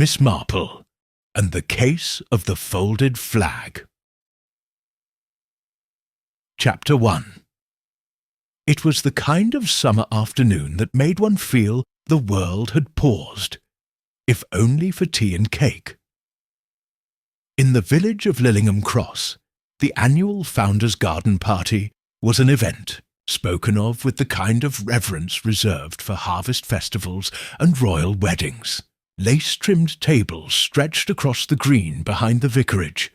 Miss Marple, and the Case of the Folded Flag. Chapter 1. It was the kind of summer afternoon that made one feel the world had paused, if only for tea and cake. In the village of Lillingham Cross, the annual Founders' Garden Party was an event, spoken of with the kind of reverence reserved for harvest festivals and royal weddings. Lace-trimmed tables stretched across the green behind the vicarage,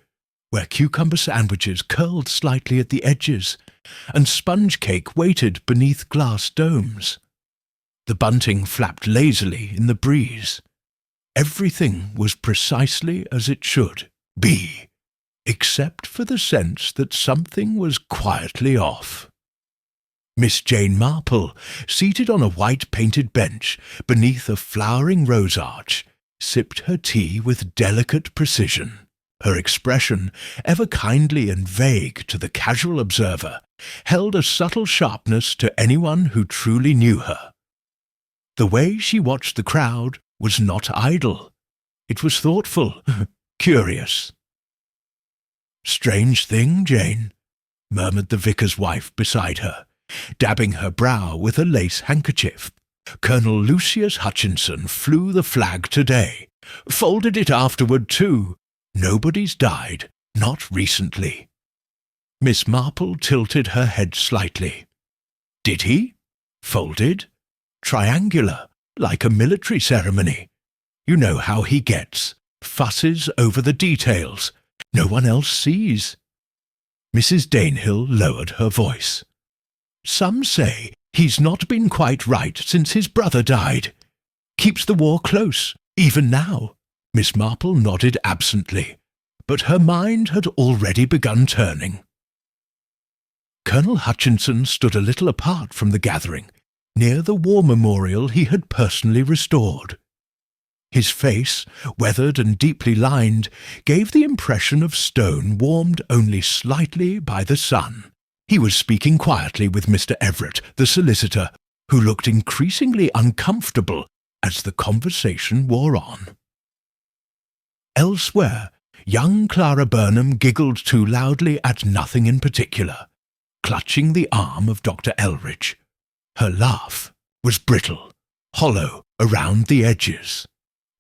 where cucumber sandwiches curled slightly at the edges, and sponge cake waited beneath glass domes. The bunting flapped lazily in the breeze. Everything was precisely as it should be, except for the sense that something was quietly off. Miss Jane Marple, seated on a white-painted bench beneath a flowering rose arch, sipped her tea with delicate precision. Her expression, ever kindly and vague to the casual observer, held a subtle sharpness to anyone who truly knew her. The way she watched the crowd was not idle. It was thoughtful, curious. "Strange thing, Jane," murmured the vicar's wife beside her, dabbing her brow with a lace handkerchief. "Colonel Lucius Hutchinson flew the flag today. Folded it afterward, too. Nobody's died, not recently." Miss Marple tilted her head slightly. "Did he? Folded? Triangular, like a military ceremony. You know how he gets. Fusses over the details. No one else sees." Mrs. Danehill lowered her voice. "Some say he's not been quite right since his brother died. Keeps the war close, even now." Miss Marple nodded absently, but her mind had already begun turning. Colonel Hutchinson stood a little apart from the gathering, near the war memorial he had personally restored. His face, weathered and deeply lined, gave the impression of stone warmed only slightly by the sun. He was speaking quietly with Mr. Everett, the solicitor, who looked increasingly uncomfortable as the conversation wore on. Elsewhere, young Clara Burnham giggled too loudly at nothing in particular, clutching the arm of Dr. Elridge. Her laugh was brittle, hollow around the edges.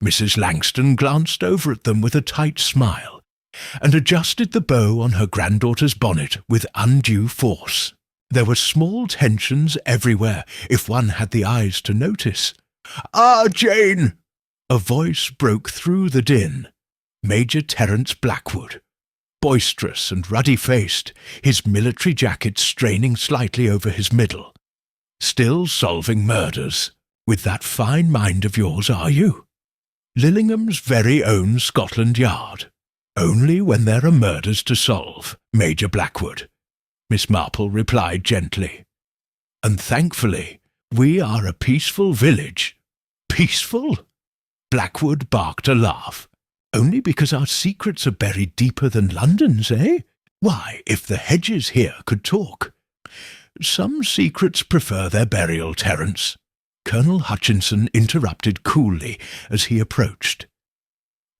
Mrs. Langston glanced over at them with a tight smile, and adjusted the bow on her granddaughter's bonnet with undue force. There were small tensions everywhere, if one had the eyes to notice. "Ah, Jane!" A voice broke through the din. Major Terence Blackwood, boisterous and ruddy-faced, his military jacket straining slightly over his middle. "Still solving murders. With that fine mind of yours, are you? Lillingham's very own Scotland Yard. Only when there are murders to solve, Major Blackwood," Miss Marple replied gently. "And thankfully, we are a peaceful village." "Peaceful?" Blackwood barked a laugh. "Only because our secrets are buried deeper than London's, eh? Why, if the hedges here could talk." "Some secrets prefer their burial, Terence," Colonel Hutchinson interrupted coolly as he approached.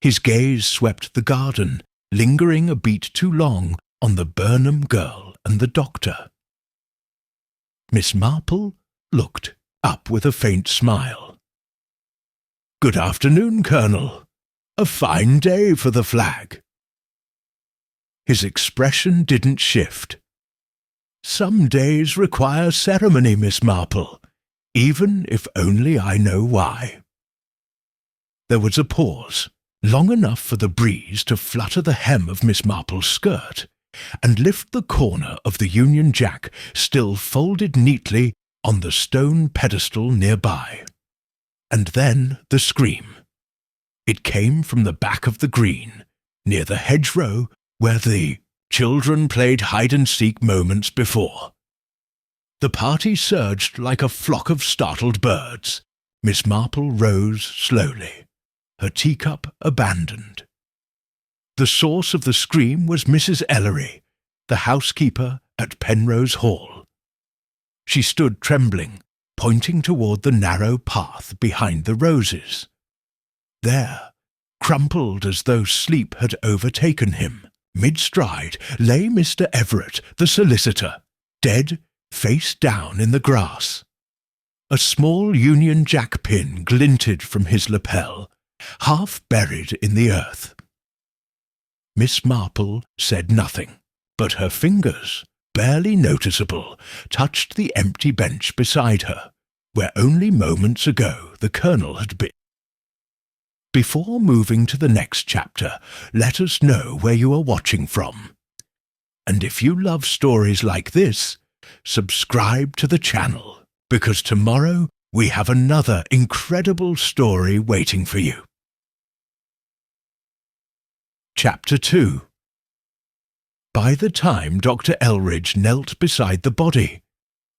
His gaze swept the garden, lingering a beat too long on the Burnham girl and the doctor. Miss Marple looked up with a faint smile. "Good afternoon, Colonel. A fine day for the flag." His expression didn't shift. "Some days require ceremony, Miss Marple, even if only I know why." There was a pause, long enough for the breeze to flutter the hem of Miss Marple's skirt and lift the corner of the Union Jack still folded neatly on the stone pedestal nearby. And then the scream. It came from the back of the green, near the hedgerow where the children played hide-and-seek moments before. The party surged like a flock of startled birds. Miss Marple rose slowly, her teacup abandoned. The source of the scream was Mrs. Ellery, the housekeeper at Penrose Hall. She stood trembling, pointing toward the narrow path behind the roses. There, Crumpled as though sleep had overtaken him, mid-stride lay Mr. Everett, the solicitor, dead, face down in the grass. A small Union Jack pin glinted from his lapel, half buried in the earth. Miss Marple said nothing, but her fingers, barely noticeable, touched the empty bench beside her, where only moments ago the Colonel had been. Before moving to the next chapter, let us know where you are watching from. And if you love stories like this, subscribe to the channel, because tomorrow we have another incredible story waiting for you. Chapter 2. By the time Dr. Elridge knelt beside the body,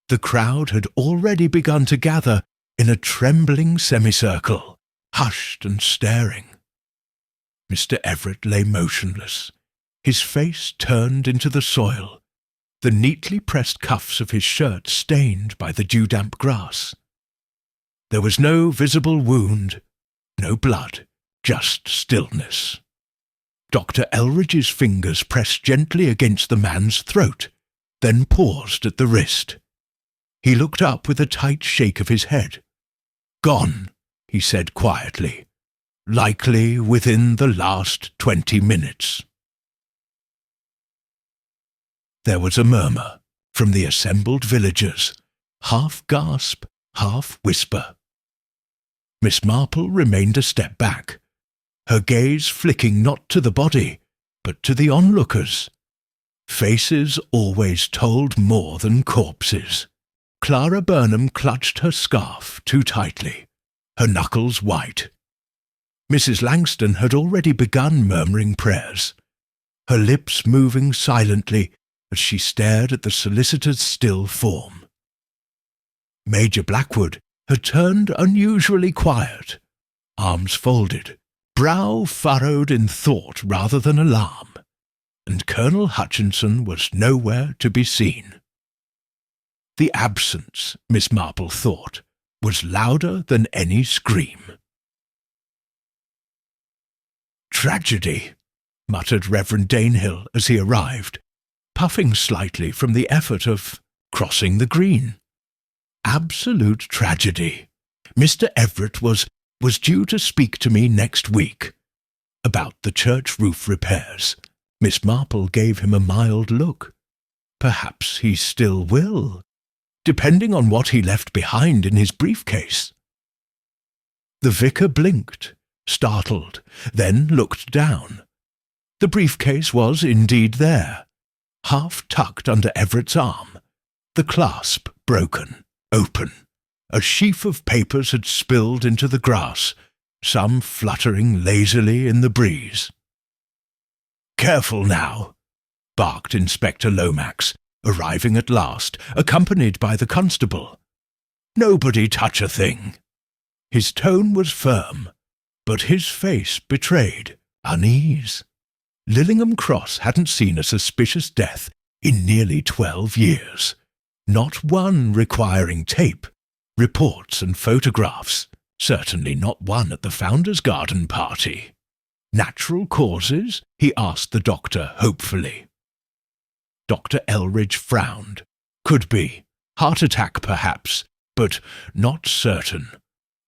the crowd had already begun to gather in a trembling semicircle, hushed and staring. Mr. Everett lay motionless, his face turned into the soil, the neatly pressed cuffs of his shirt stained by the dew-damp grass. There was no visible wound, no blood, just stillness. Dr. Elridge's fingers pressed gently against the man's throat, then paused at the wrist. He looked up with a tight shake of his head. "Gone," he said quietly, "likely within the last 20 minutes. There was a murmur from the assembled villagers, half gasp, half whisper. Miss Marple remained a step back, her gaze flicking not to the body, but to the onlookers. Faces always told more than corpses. Clara Burnham clutched her scarf too tightly, her knuckles white. Mrs. Langston had already begun murmuring prayers, her lips moving silently as she stared at the solicitor's still form. Major Blackwood had turned unusually quiet, arms folded, brow furrowed in thought rather than alarm, and Colonel Hutchinson was nowhere to be seen. The absence, Miss Marple thought, was louder than any scream. "Tragedy," muttered Reverend Danehill as he arrived, puffing slightly from the effort of crossing the green. "Absolute tragedy. Mr. Everett was due to speak to me next week. About the church roof repairs." Miss Marple gave him a mild look. "Perhaps he still will, depending on what he left behind in his briefcase." The vicar blinked, startled, then looked down. The briefcase was indeed there, half tucked under Everett's arm, the clasp broken, open. A sheaf of papers had spilled into the grass, some fluttering lazily in the breeze. "Careful now," barked Inspector Lomax, arriving at last, accompanied by the constable. "Nobody touch a thing." His tone was firm, but his face betrayed unease. Lillingham Cross hadn't seen a suspicious death in nearly 12 years, not one requiring tape, reports and photographs, certainly not one at the Founders' Garden party. "Natural causes?" he asked the doctor hopefully. Dr. Elridge frowned. "Could be. Heart attack, perhaps, but not certain.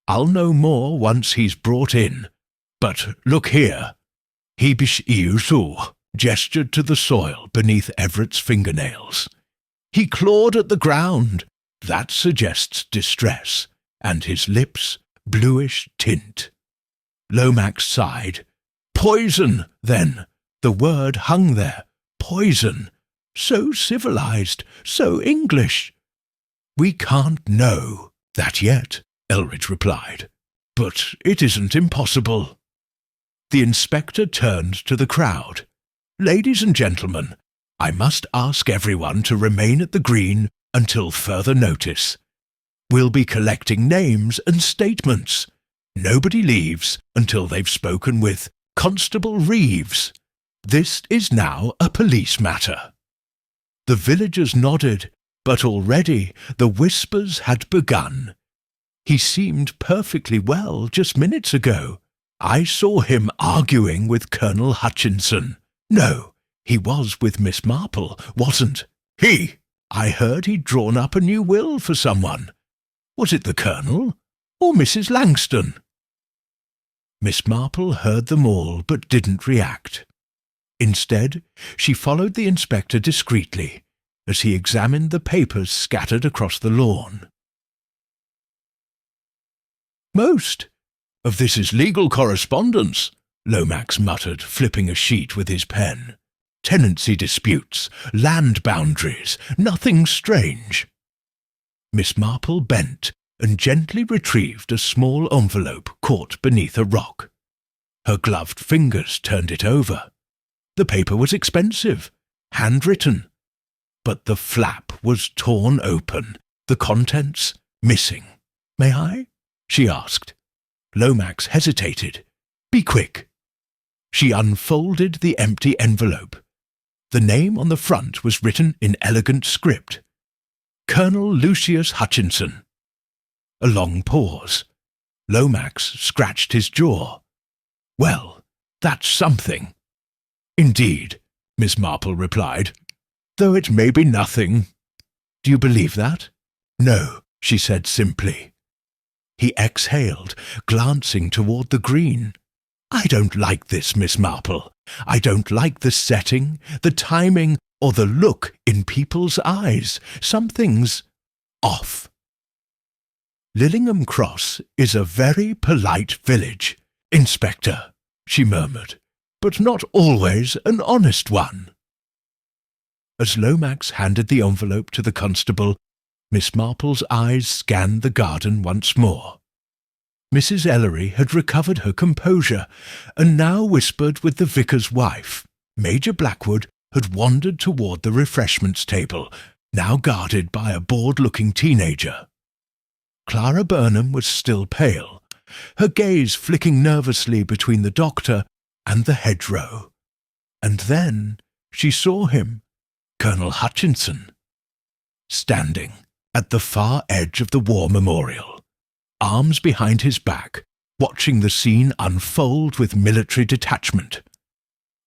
I'll know more once he's brought in. But look here." Hebish Iusu gestured to the soil beneath Everett's fingernails. "He clawed at the ground. That suggests distress, and his lips bluish tint." Lomax sighed. "Poison, then." The word hung there. Poison. So civilized, so English. "We can't know that yet," Elridge replied. "But it isn't impossible." The inspector turned to the crowd. "Ladies and gentlemen, I must ask everyone to remain at the green until further notice. We'll be collecting names and statements. Nobody leaves until they've spoken with Constable Reeves. This is now a police matter." The villagers nodded, but already the whispers had begun. "He seemed perfectly well just minutes ago. I saw him arguing with Colonel Hutchinson. No, he was with Miss Marple, wasn't he? I heard he'd drawn up a new will for someone. Was it the Colonel or Mrs. Langston?" Miss Marple heard them all but didn't react. Instead, she followed the inspector discreetly as he examined the papers scattered across the lawn. "Most of this is legal correspondence," Lomax muttered, flipping a sheet with his pen. "Tenancy disputes, land boundaries, nothing strange." Miss Marple bent and gently retrieved a small envelope caught beneath a rock. Her gloved fingers turned it over. The paper was expensive, handwritten, but the flap was torn open, the contents missing. "May I?" she asked. Lomax hesitated. "Be quick." She unfolded the empty envelope. The name on the front was written in elegant script. Colonel Lucius Hutchinson. A long pause. Lomax scratched his jaw. "Well, that's something." "Indeed," Miss Marple replied, "though it may be nothing." "Do you believe that?" "No," she said simply. He exhaled, glancing toward the green. "I don't like this, Miss Marple. I don't like the setting, the timing, or the look in people's eyes. Something's off." "Lillingham Cross is a very polite village, Inspector," she murmured, "but not always an honest one." As Lomax handed the envelope to the constable, Miss Marple's eyes scanned the garden once more. Mrs. Ellery had recovered her composure, and now whispered with the vicar's wife. Major Blackwood had wandered toward the refreshments table, now guarded by a bored-looking teenager. Clara Burnham was still pale, her gaze flicking nervously between the doctor and the hedgerow. And then she saw him, Colonel Hutchinson, standing at the far edge of the war memorial, arms behind his back, watching the scene unfold with military detachment.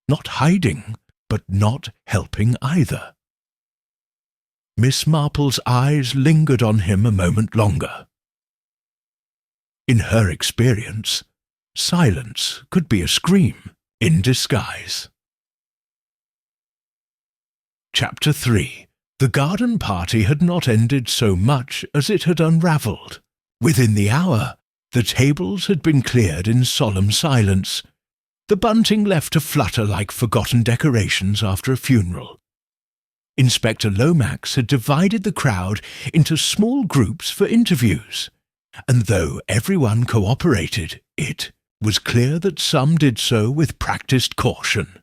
Not hiding, but not helping either. Miss Marple's eyes lingered on him a moment longer. In her experience, silence could be a scream in disguise. Chapter 3. The garden party had not ended so much as it had unravelled. Within the hour, the tables had been cleared in solemn silence, the bunting left to flutter like forgotten decorations after a funeral. Inspector Lomax had divided the crowd into small groups for interviews, and though everyone cooperated, it was clear that some did so with practised caution.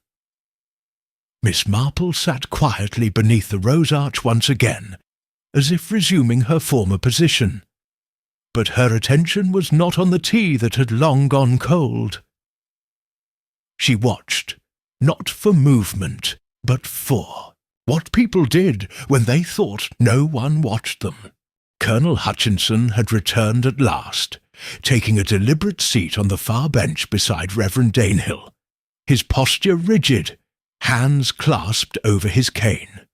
Miss Marple sat quietly beneath the rose arch once again, as if resuming her former position. But her attention was not on the tea that had long gone cold. She watched, not for movement, but for what people did when they thought no one watched them. Colonel Hutchinson had returned at last, taking a deliberate seat on the far bench beside Reverend Danehill, his posture rigid, hands clasped over his cane.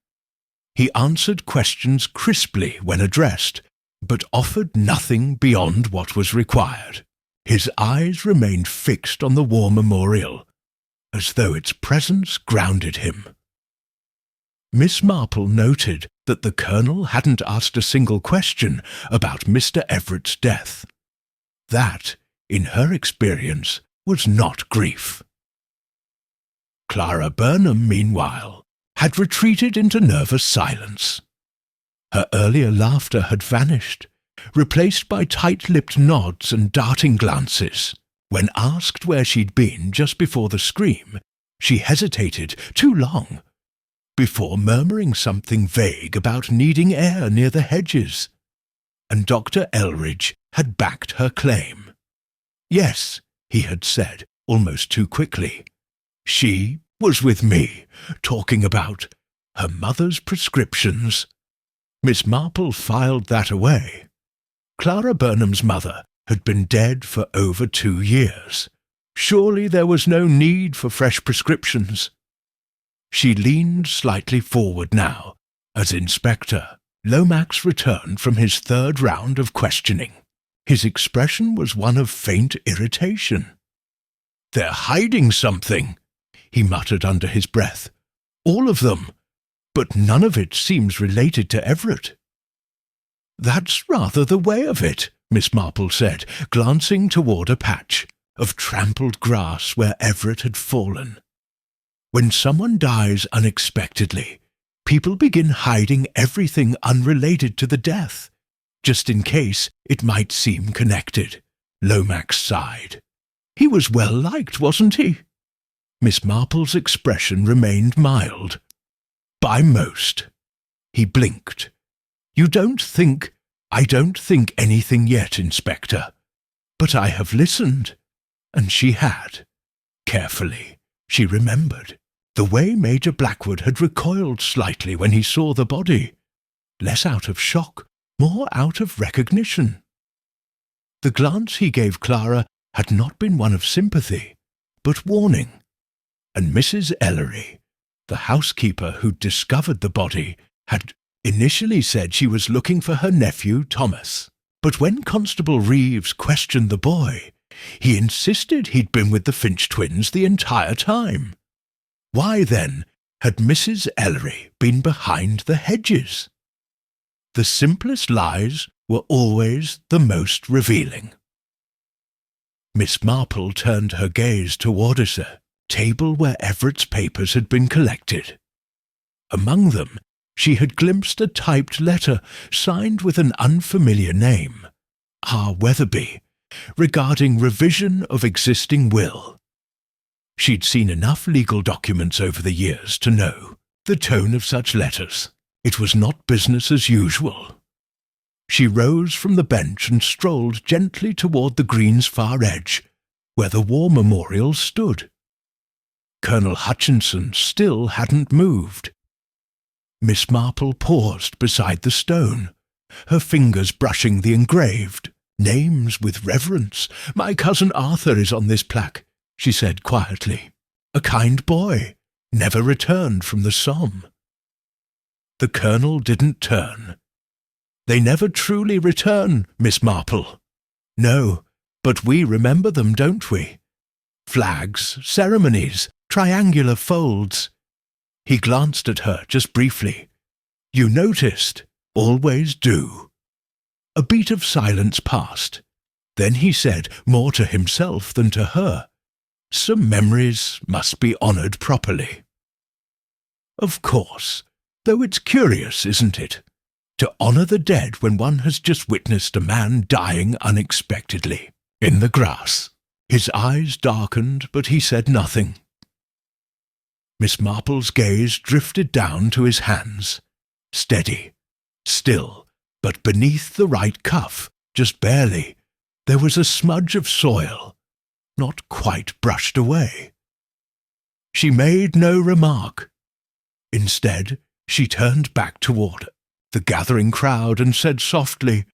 He answered questions crisply when addressed, but offered nothing beyond what was required. His eyes remained fixed on the war memorial, as though its presence grounded him. Miss Marple noted that the Colonel hadn't asked a single question about Mr. Everett's death. That, in her experience, was not grief. Clara Burnham, meanwhile, had retreated into nervous silence. Her earlier laughter had vanished, replaced by tight-lipped nods and darting glances. When asked where she'd been just before the scream, she hesitated too long, before murmuring something vague about needing air near the hedges. And Dr. Elridge had backed her claim. Yes, he had said, almost too quickly. She was with me, talking about her mother's prescriptions. Miss Marple filed that away. Clara Burnham's mother had been dead for over 2 years. Surely there was no need for fresh prescriptions. She leaned slightly forward now, as Inspector Lomax returned from his third round of questioning. His expression was one of faint irritation. "They're hiding something," he muttered under his breath. "All of them. But none of it seems related to Everett." "That's rather the way of it," Miss Marple said, glancing toward a patch of trampled grass where Everett had fallen. "When someone dies unexpectedly, people begin hiding everything unrelated to the death, just in case it might seem connected." Lomax sighed. "He was well liked, wasn't he?" Miss Marple's expression remained mild. "By most." He blinked. "I don't think anything yet, Inspector. But I have listened." And she had. Carefully, she remembered the way Major Blackwood had recoiled slightly when he saw the body. Less out of shock, more out of recognition. The glance he gave Clara had not been one of sympathy, but warning. And Mrs. Ellery, the housekeeper who'd discovered the body, had initially said she was looking for her nephew Thomas. But when Constable Reeves questioned the boy, he insisted he'd been with the Finch twins the entire time. Why, then, had Mrs. Ellery been behind the hedges? The simplest lies were always the most revealing. Miss Marple turned her gaze toward a table where Everett's papers had been collected. Among them, she had glimpsed a typed letter signed with an unfamiliar name, R. Weatherby, regarding revision of existing will. She'd seen enough legal documents over the years to know the tone of such letters. It was not business as usual. She rose from the bench and strolled gently toward the green's far edge, where the war memorial stood. Colonel Hutchinson still hadn't moved. Miss Marple paused beside the stone, her fingers brushing the engraved names with reverence. "My cousin Arthur is on this plaque," she said quietly. "A kind boy, never returned from the Somme." The colonel didn't turn. "They never truly return, Miss Marple." "No, but we remember them, don't we? Flags, ceremonies, triangular folds." He glanced at her just briefly. "You noticed. Always do." A beat of silence passed. Then he said, more to himself than to her, "Some memories must be honoured properly." Of course, though it's curious, isn't it, to honour the dead when one has just witnessed a man dying unexpectedly in the grass. His eyes darkened, but he said nothing. Miss Marple's gaze drifted down to his hands, steady, still, but beneath the right cuff, just barely, there was a smudge of soil, not quite brushed away. She made no remark. Instead, she turned back toward the gathering crowd and said softly,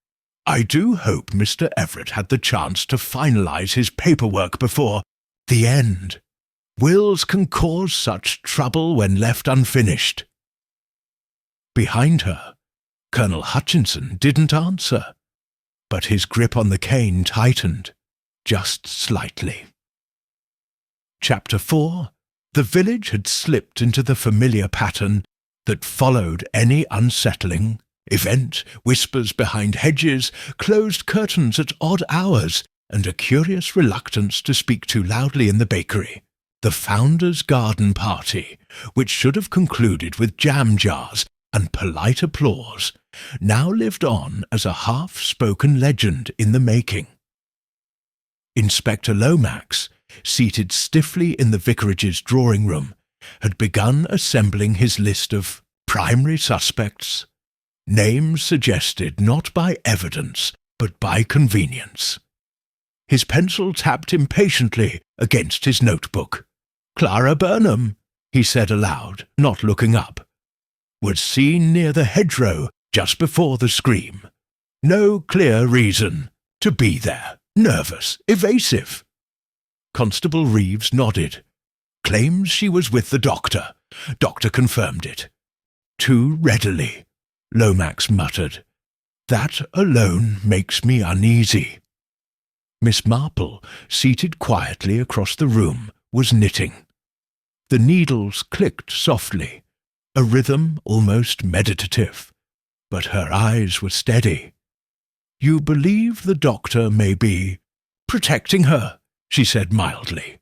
"I do hope Mr. Everett had the chance to finalize his paperwork before the end. Wills can cause such trouble when left unfinished." Behind her, Colonel Hutchinson didn't answer, but his grip on the cane tightened, just slightly. Chapter 4. The village had slipped into the familiar pattern that followed any unsettling event: whispers behind hedges, closed curtains at odd hours, and a curious reluctance to speak too loudly in the bakery. The founder's garden party, which should have concluded with jam jars and polite applause, now lived on as a half-spoken legend in the making. Inspector Lomax, seated stiffly in the vicarage's drawing-room, had begun assembling his list of primary suspects, names suggested not by evidence but by convenience. His pencil tapped impatiently against his notebook. "Clara Burnham," he said aloud, not looking up, "was seen near the hedgerow just before the scream. No clear reason to be there. Nervous, evasive." Constable Reeves nodded. Claims she was with the doctor. Doctor confirmed it. Too readily, Lomax muttered. That alone makes me uneasy. Miss Marple, seated quietly across the room, was knitting. The needles clicked softly, a rhythm almost meditative, but her eyes were steady. You believe the doctor may be protecting her, she said mildly.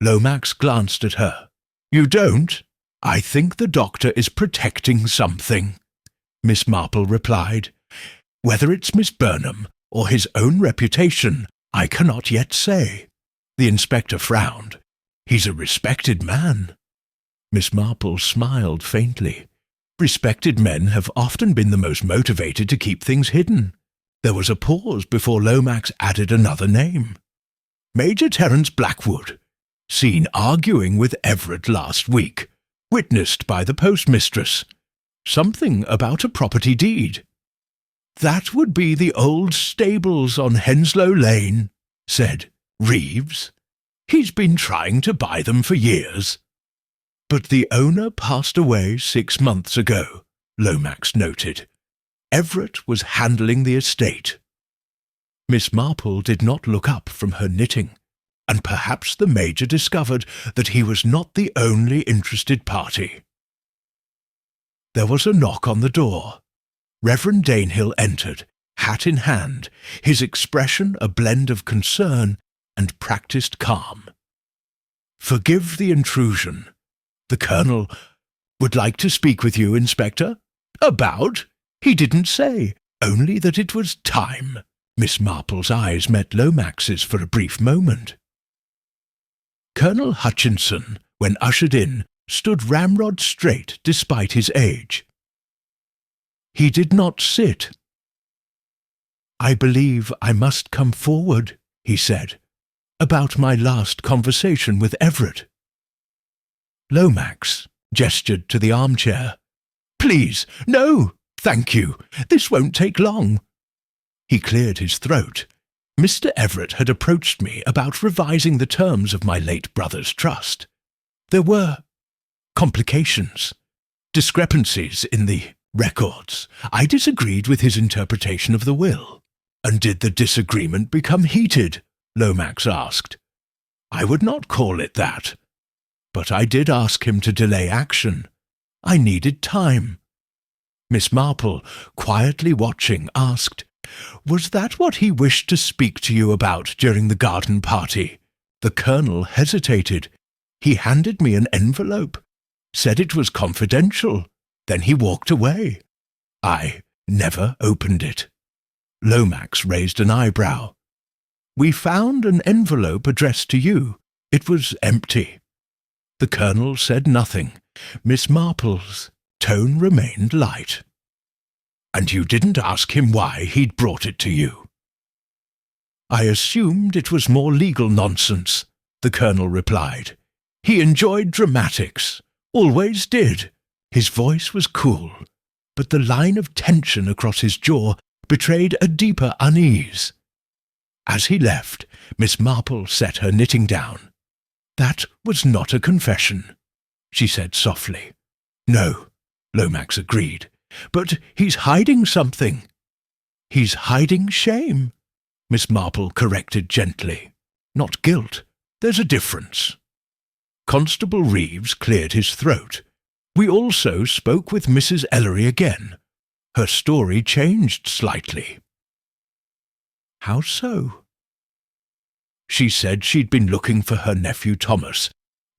Lomax glanced at her. You don't? I think the doctor is protecting something, Miss Marple replied. Whether it's Miss Burnham or his own reputation, I cannot yet say. The inspector frowned. He's a respected man. Miss Marple smiled faintly. Respected men have often been the most motivated to keep things hidden. There was a pause before Lomax added another name. Major Terence Blackwood, seen arguing with Everett last week, witnessed by the postmistress. Something about a property deed. That would be the old stables on Henslow Lane, said Reeves. He's been trying to buy them for years. But the owner passed away 6 months ago, Lomax noted. Everett was handling the estate. Miss Marple did not look up from her knitting, and perhaps the Major discovered that he was not the only interested party. There was a knock on the door. Reverend Danehill entered, hat in hand, his expression a blend of concern and practised calm. Forgive the intrusion. The Colonel would like to speak with you, Inspector. About? He didn't say, only that it was time. Miss Marple's eyes met Lomax's for a brief moment. Colonel Hutchinson, when ushered in, stood ramrod straight despite his age. He did not sit. I believe I must come forward, he said, about my last conversation with Everett. Lomax gestured to the armchair. Please, no, thank you. This won't take long. He cleared his throat. Mr. Everett had approached me about revising the terms of my late brother's trust. There were complications, discrepancies in the records. I disagreed with his interpretation of the will. And did the disagreement become heated? Lomax asked. I would not call it that. But I did ask him to delay action. I needed time. Miss Marple, quietly watching, asked, Was that what he wished to speak to you about during the garden party? The Colonel hesitated. He handed me an envelope, said it was confidential. Then he walked away. I never opened it. Lomax raised an eyebrow. We found an envelope addressed to you. It was empty. The Colonel said nothing. Miss Marple's tone remained light. And you didn't ask him why he'd brought it to you? I assumed it was more legal nonsense, the Colonel replied. He enjoyed dramatics, always did. His voice was cool, but the line of tension across his jaw betrayed a deeper unease. As he left, Miss Marple set her knitting down. That was not a confession, she said softly. No, Lomax agreed, but he's hiding something. He's hiding shame, Miss Marple corrected gently. Not guilt. There's a difference. Constable Reeves cleared his throat. We also spoke with Mrs. Ellery again. Her story changed slightly. How so? She said she'd been looking for her nephew Thomas,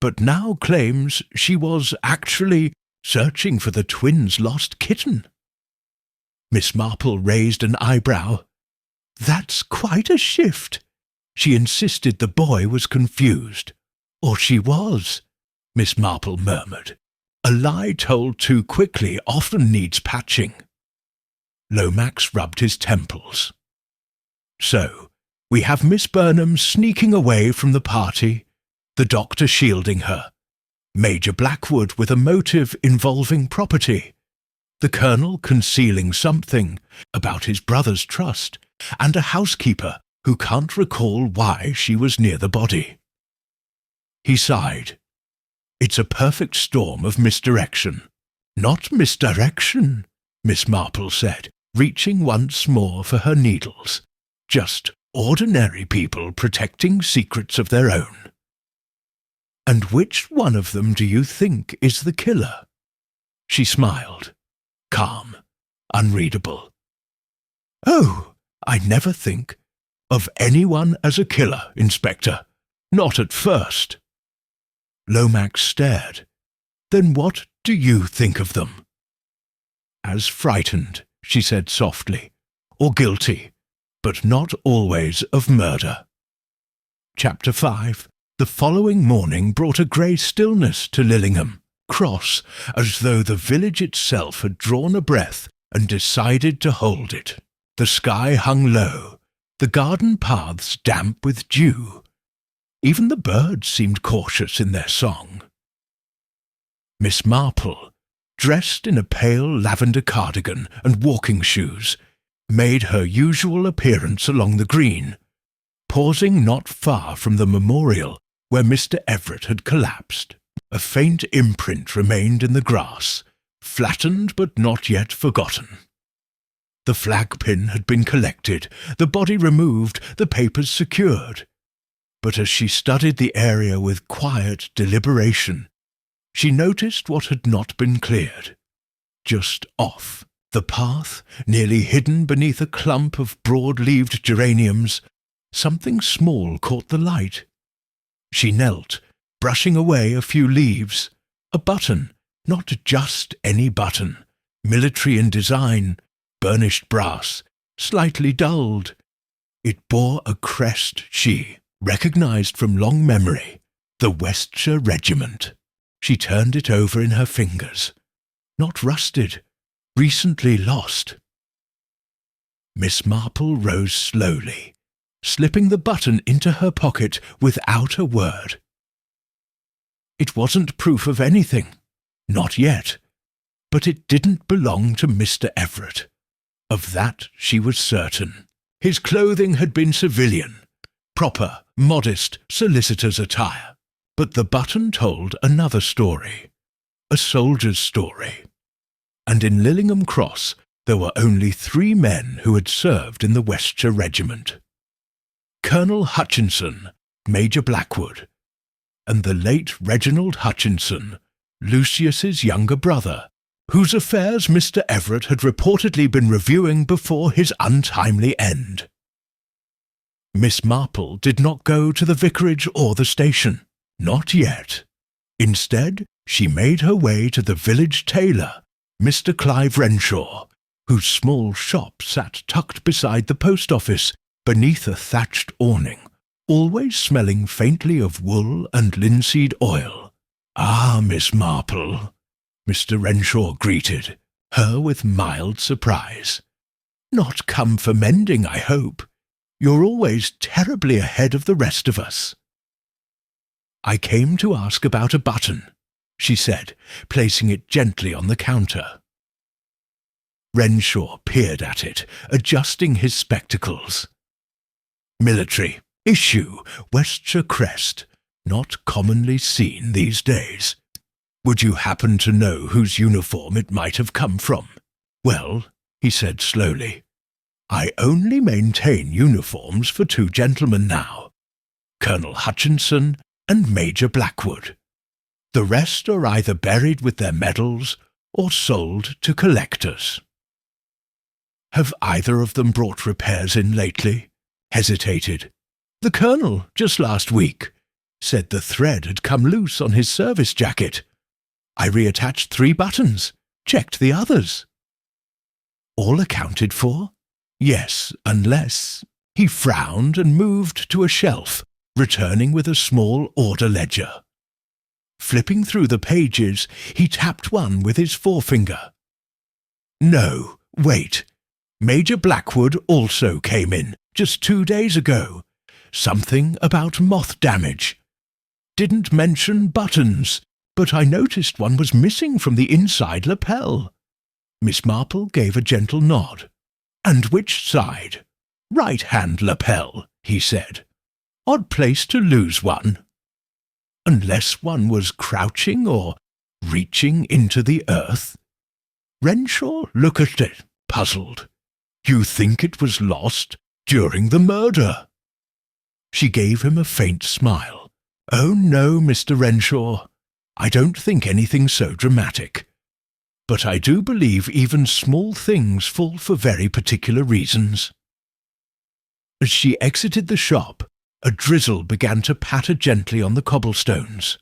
but now claims she was actually searching for the twins' lost kitten. Miss Marple raised an eyebrow. That's quite a shift. She insisted the boy was confused. Or she was, Miss Marple murmured. A lie told too quickly often needs patching. Lomax rubbed his temples. So, we have Miss Burnham sneaking away from the party, the doctor shielding her, Major Blackwood with a motive involving property, the Colonel concealing something about his brother's trust, and a housekeeper who can't recall why she was near the body. He sighed. It's a perfect storm of misdirection. Not misdirection, Miss Marple said, reaching once more for her needles. Just ordinary people protecting secrets of their own. And which one of them do you think is the killer? She smiled, calm, unreadable. Oh, I never think of anyone as a killer, Inspector. Not at first. Lomax stared. Then what do you think of them? As frightened, she said softly, or guilty, but not always of murder. Chapter 5. The following morning brought a grey stillness to Lillingham, cross, as though the village itself had drawn a breath and decided to hold it. The sky hung low, the garden paths damp with dew. Even the birds seemed cautious in their song. Miss Marple, dressed in a pale lavender cardigan and walking shoes, made her usual appearance along the green, pausing not far from the memorial where Mr. Everett had collapsed. A faint imprint remained in the grass, flattened but not yet forgotten. The flag pin had been collected, the body removed, the papers secured. But as she studied the area with quiet deliberation, she noticed what had not been cleared. Just off, the path, nearly hidden beneath a clump of broad-leaved geraniums, something small caught the light. She knelt, brushing away a few leaves. A button, not just any button, military in design, burnished brass, slightly dulled. It bore a crest she recognized from long memory, the Westshire Regiment. She turned it over in her fingers. Not rusted, recently lost. Miss Marple rose slowly, slipping the button into her pocket without a word. It wasn't proof of anything, not yet, but it didn't belong to Mr. Everett. Of that she was certain. His clothing had been civilian, proper, modest solicitor's attire. But the button told another story, a soldier's story. And in Lillingham Cross there were only 3 men who had served in the Westshire Regiment. Colonel Hutchinson, Major Blackwood, and the late Reginald Hutchinson, Lucius's younger brother, whose affairs Mr. Everett had reportedly been reviewing before his untimely end. Miss Marple did not go to the vicarage or the station. Not yet. Instead, she made her way to the village tailor, Mr. Clive Renshaw, whose small shop sat tucked beside the post office, beneath a thatched awning, always smelling faintly of wool and linseed oil. "Ah, Miss Marple," Mr. Renshaw greeted her with mild surprise. "Not come for mending, I hope. You're always terribly ahead of the rest of us." "I came to ask about a button," she said, placing it gently on the counter. Renshaw peered at it, adjusting his spectacles. "Military, issue, Westshire crest, not commonly seen these days. Would you happen to know whose uniform it might have come from?" "Well," he said slowly, "I only maintain uniforms for 2 gentlemen now, Colonel Hutchinson and Major Blackwood. The rest are either buried with their medals or sold to collectors." "Have either of them brought repairs in lately?" Hesitated. "The Colonel, just last week. Said the thread had come loose on his service jacket. I reattached 3 buttons, checked the others." "All accounted for?" "Yes, unless—" He frowned and moved to a shelf, returning with a small order ledger. Flipping through the pages, he tapped one with his forefinger. "No, wait. Major Blackwood also came in, just 2 days ago. Something about moth damage. Didn't mention buttons, but I noticed one was missing from the inside lapel." Miss Marple gave a gentle nod. "And which side?" "Right-hand lapel," he said. "Odd place to lose one. Unless one was crouching or reaching into the earth." Renshaw looked at it, puzzled. "You think it was lost during the murder?" She gave him a faint smile. "Oh no, Mr. Renshaw. I don't think anything so dramatic. But I do believe even small things fall for very particular reasons." As she exited the shop, a drizzle began to patter gently on the cobblestones.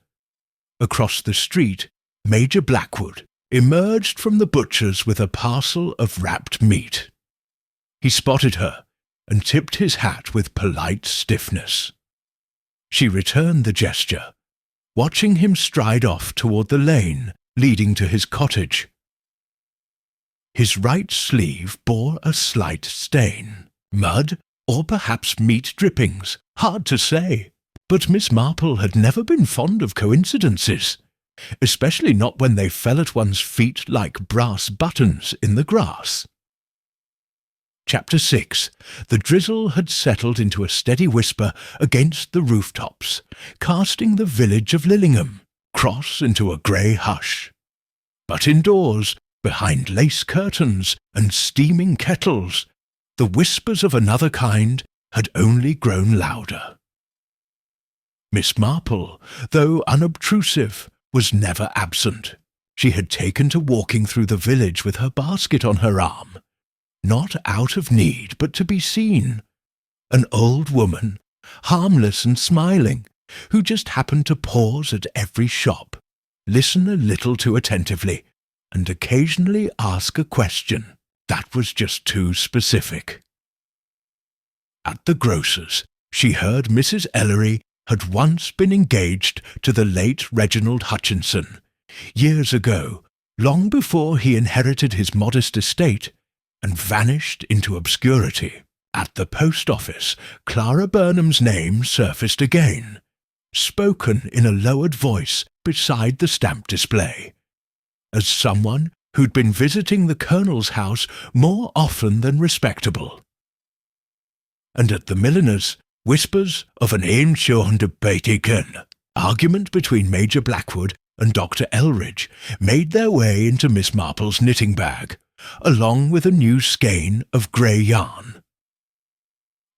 Across the street, Major Blackwood emerged from the butcher's with a parcel of wrapped meat. He spotted her and tipped his hat with polite stiffness. She returned the gesture, watching him stride off toward the lane leading to his cottage. His right sleeve bore a slight stain, mud, or perhaps meat drippings, hard to say. But Miss Marple had never been fond of coincidences, especially not when they fell at one's feet like brass buttons in the grass. Chapter 6. The drizzle had settled into a steady whisper against the rooftops, casting the village of Lillingham cross into a grey hush. But indoors, behind lace curtains and steaming kettles, the whispers of another kind had only grown louder. Miss Marple, though unobtrusive, was never absent. She had taken to walking through the village with her basket on her arm, not out of need, but to be seen. An old woman, harmless and smiling, who just happened to pause at every shop, listen a little too attentively, and occasionally ask a question that was just too specific. At the grocer's, she heard Mrs. Ellery had once been engaged to the late Reginald Hutchinson, years ago, long before he inherited his modest estate and vanished into obscurity. At the post office, Clara Burnham's name surfaced again, spoken in a lowered voice beside the stamp display, as someone who'd been visiting the Colonel's house more often than respectable. And at the milliner's, whispers of an aim-shown debate-ken argument between Major Blackwood and Dr. Elridge made their way into Miss Marple's knitting bag, along with a new skein of grey yarn.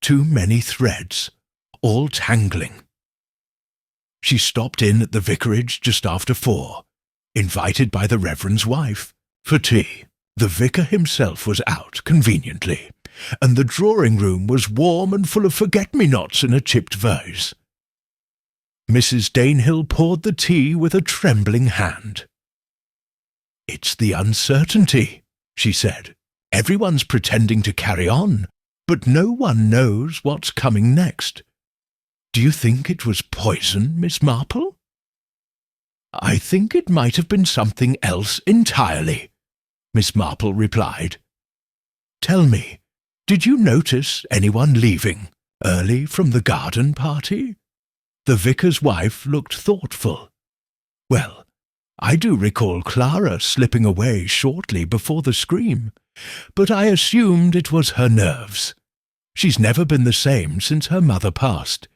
Too many threads, all tangling. She stopped in at the vicarage just after 4, invited by the Reverend's wife, for tea. The vicar himself was out, conveniently, and the drawing-room was warm and full of forget-me-nots in a chipped vase. Mrs. Danehill poured the tea with a trembling hand. "It's the uncertainty," she said. "Everyone's pretending to carry on, but no one knows what's coming next. Do you think it was poison, Miss Marple?" "I think it might have been something else entirely," Miss Marple replied. "Tell me, did you notice anyone leaving early from the garden party?" The vicar's wife looked thoughtful. "Well, I do recall Clara slipping away shortly before the scream, but I assumed it was her nerves. She's never been the same since her mother passed.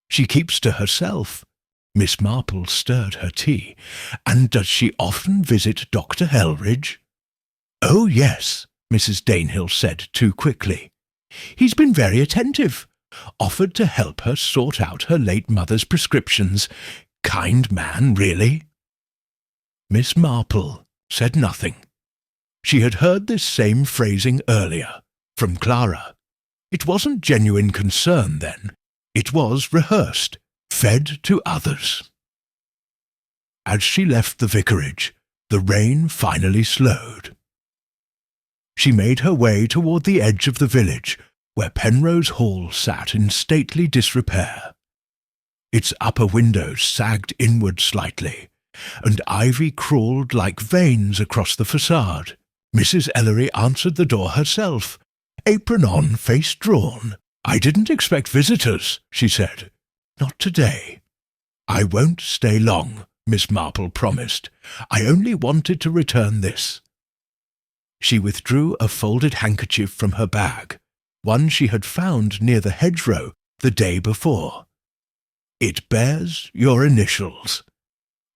She keeps to herself." Miss Marple stirred her tea. "And does she often visit Dr. Elridge?" "Oh, yes," Mrs. Danehill said too quickly. "He's been very attentive, offered to help her sort out her late mother's prescriptions. Kind man, really." Miss Marple said nothing. She had heard this same phrasing earlier, from Clara. It wasn't genuine concern then. It was rehearsed, fed to others. As she left the vicarage, the rain finally slowed. She made her way toward the edge of the village, where Penrose Hall sat in stately disrepair. Its upper windows sagged inward slightly, and ivy crawled like veins across the facade. Mrs. Ellery answered the door herself, apron on, face drawn. "I didn't expect visitors," she said. "Not today." "I won't stay long," Miss Marple promised. "I only wanted to return this." She withdrew a folded handkerchief from her bag, one she had found near the hedgerow the day before. It bears your initials.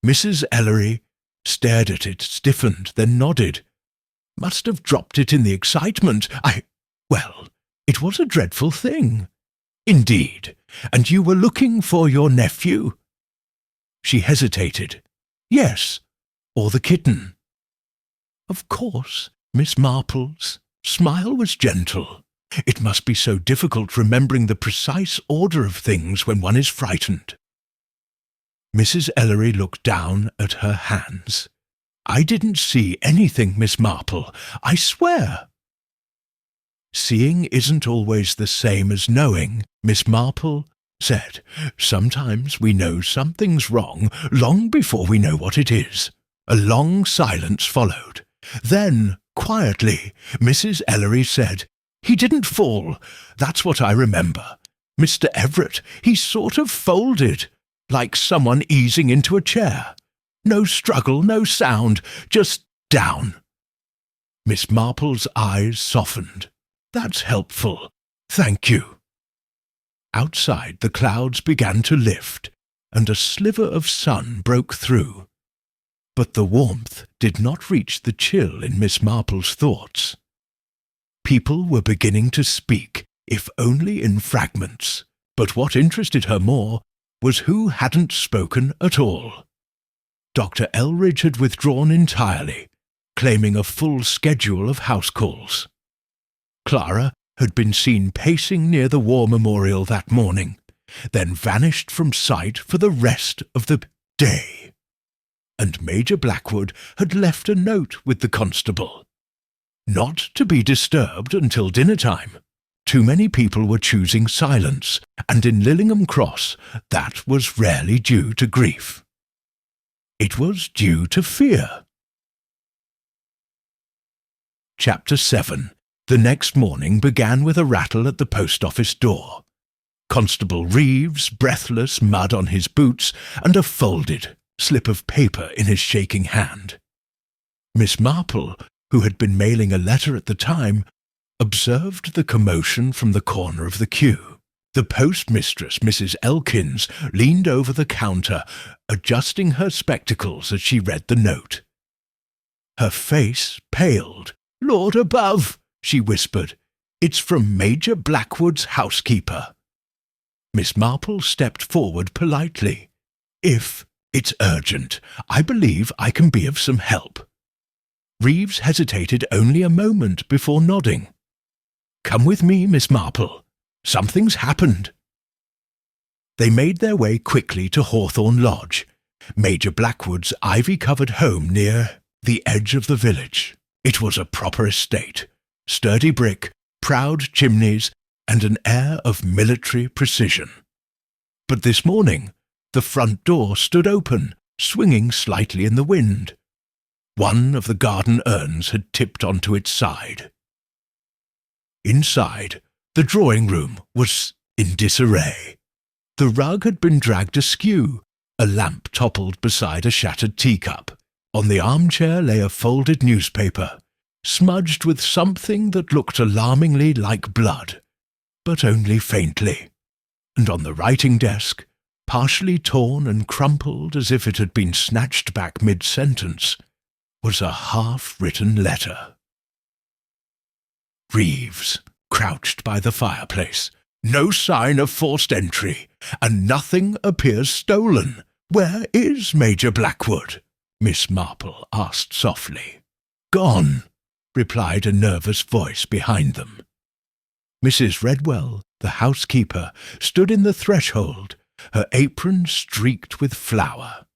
Mrs. Ellery stared at it, stiffened, then nodded. Must have dropped it in the excitement. Well, it was a dreadful thing. Indeed. And you were looking for your nephew? She hesitated. Yes, or the kitten. Of course, Miss Marple's smile was gentle. It must be so difficult remembering the precise order of things when one is frightened. Mrs. Ellery looked down at her hands. I didn't see anything, Miss Marple, I swear. Seeing isn't always the same as knowing, Miss Marple said. Sometimes we know something's wrong long before we know what it is. A long silence followed. Then, quietly, Mrs. Ellery said, He didn't fall. That's what I remember. Mr. Everett, he sort of folded, like someone easing into a chair. No struggle, no sound, just down. Miss Marple's eyes softened. That's helpful. Thank you. Outside, the clouds began to lift, and a sliver of sun broke through. But the warmth did not reach the chill in Miss Marple's thoughts. People were beginning to speak, if only in fragments, but what interested her more was who hadn't spoken at all. Dr. Elridge had withdrawn entirely, claiming a full schedule of house calls. Clara had been seen pacing near the war memorial that morning, then vanished from sight for the rest of the day. And Major Blackwood had left a note with the constable. Not to be disturbed until dinner-time. Too many people were choosing silence, and in Lillingham Cross that was rarely due to grief. It was due to fear. Chapter 7. The next morning began with a rattle at the post-office door. Constable Reeves, breathless, mud on his boots, and a folded slip of paper in his shaking hand. Miss Marple, who had been mailing a letter at the time, observed the commotion from the corner of the queue. The postmistress, Mrs. Elkins, leaned over the counter, adjusting her spectacles as she read the note. Her face paled. "Lord above!" she whispered. "It's from Major Blackwood's housekeeper." Miss Marple stepped forward politely. "If it's urgent, I believe I can be of some help." Reeves hesitated only a moment before nodding. "Come with me, Miss Marple. Something's happened." They made their way quickly to Hawthorne Lodge, Major Blackwood's ivy-covered home near the edge of the village. It was a proper estate, sturdy brick, proud chimneys, and an air of military precision. But this morning, the front door stood open, swinging slightly in the wind. One of the garden urns had tipped onto its side. Inside, the drawing-room was in disarray. The rug had been dragged askew, a lamp toppled beside a shattered teacup. On the armchair lay a folded newspaper, smudged with something that looked alarmingly like blood, but only faintly. And on the writing desk, partially torn and crumpled as if it had been snatched back mid-sentence, was a half-written letter. Reeves, crouched by the fireplace. "No sign of forced entry, and nothing appears stolen. Where is Major Blackwood?" Miss Marple asked softly. "Gone," replied a nervous voice behind them. Mrs. Redwell, the housekeeper, stood in the threshold, her apron streaked with flour.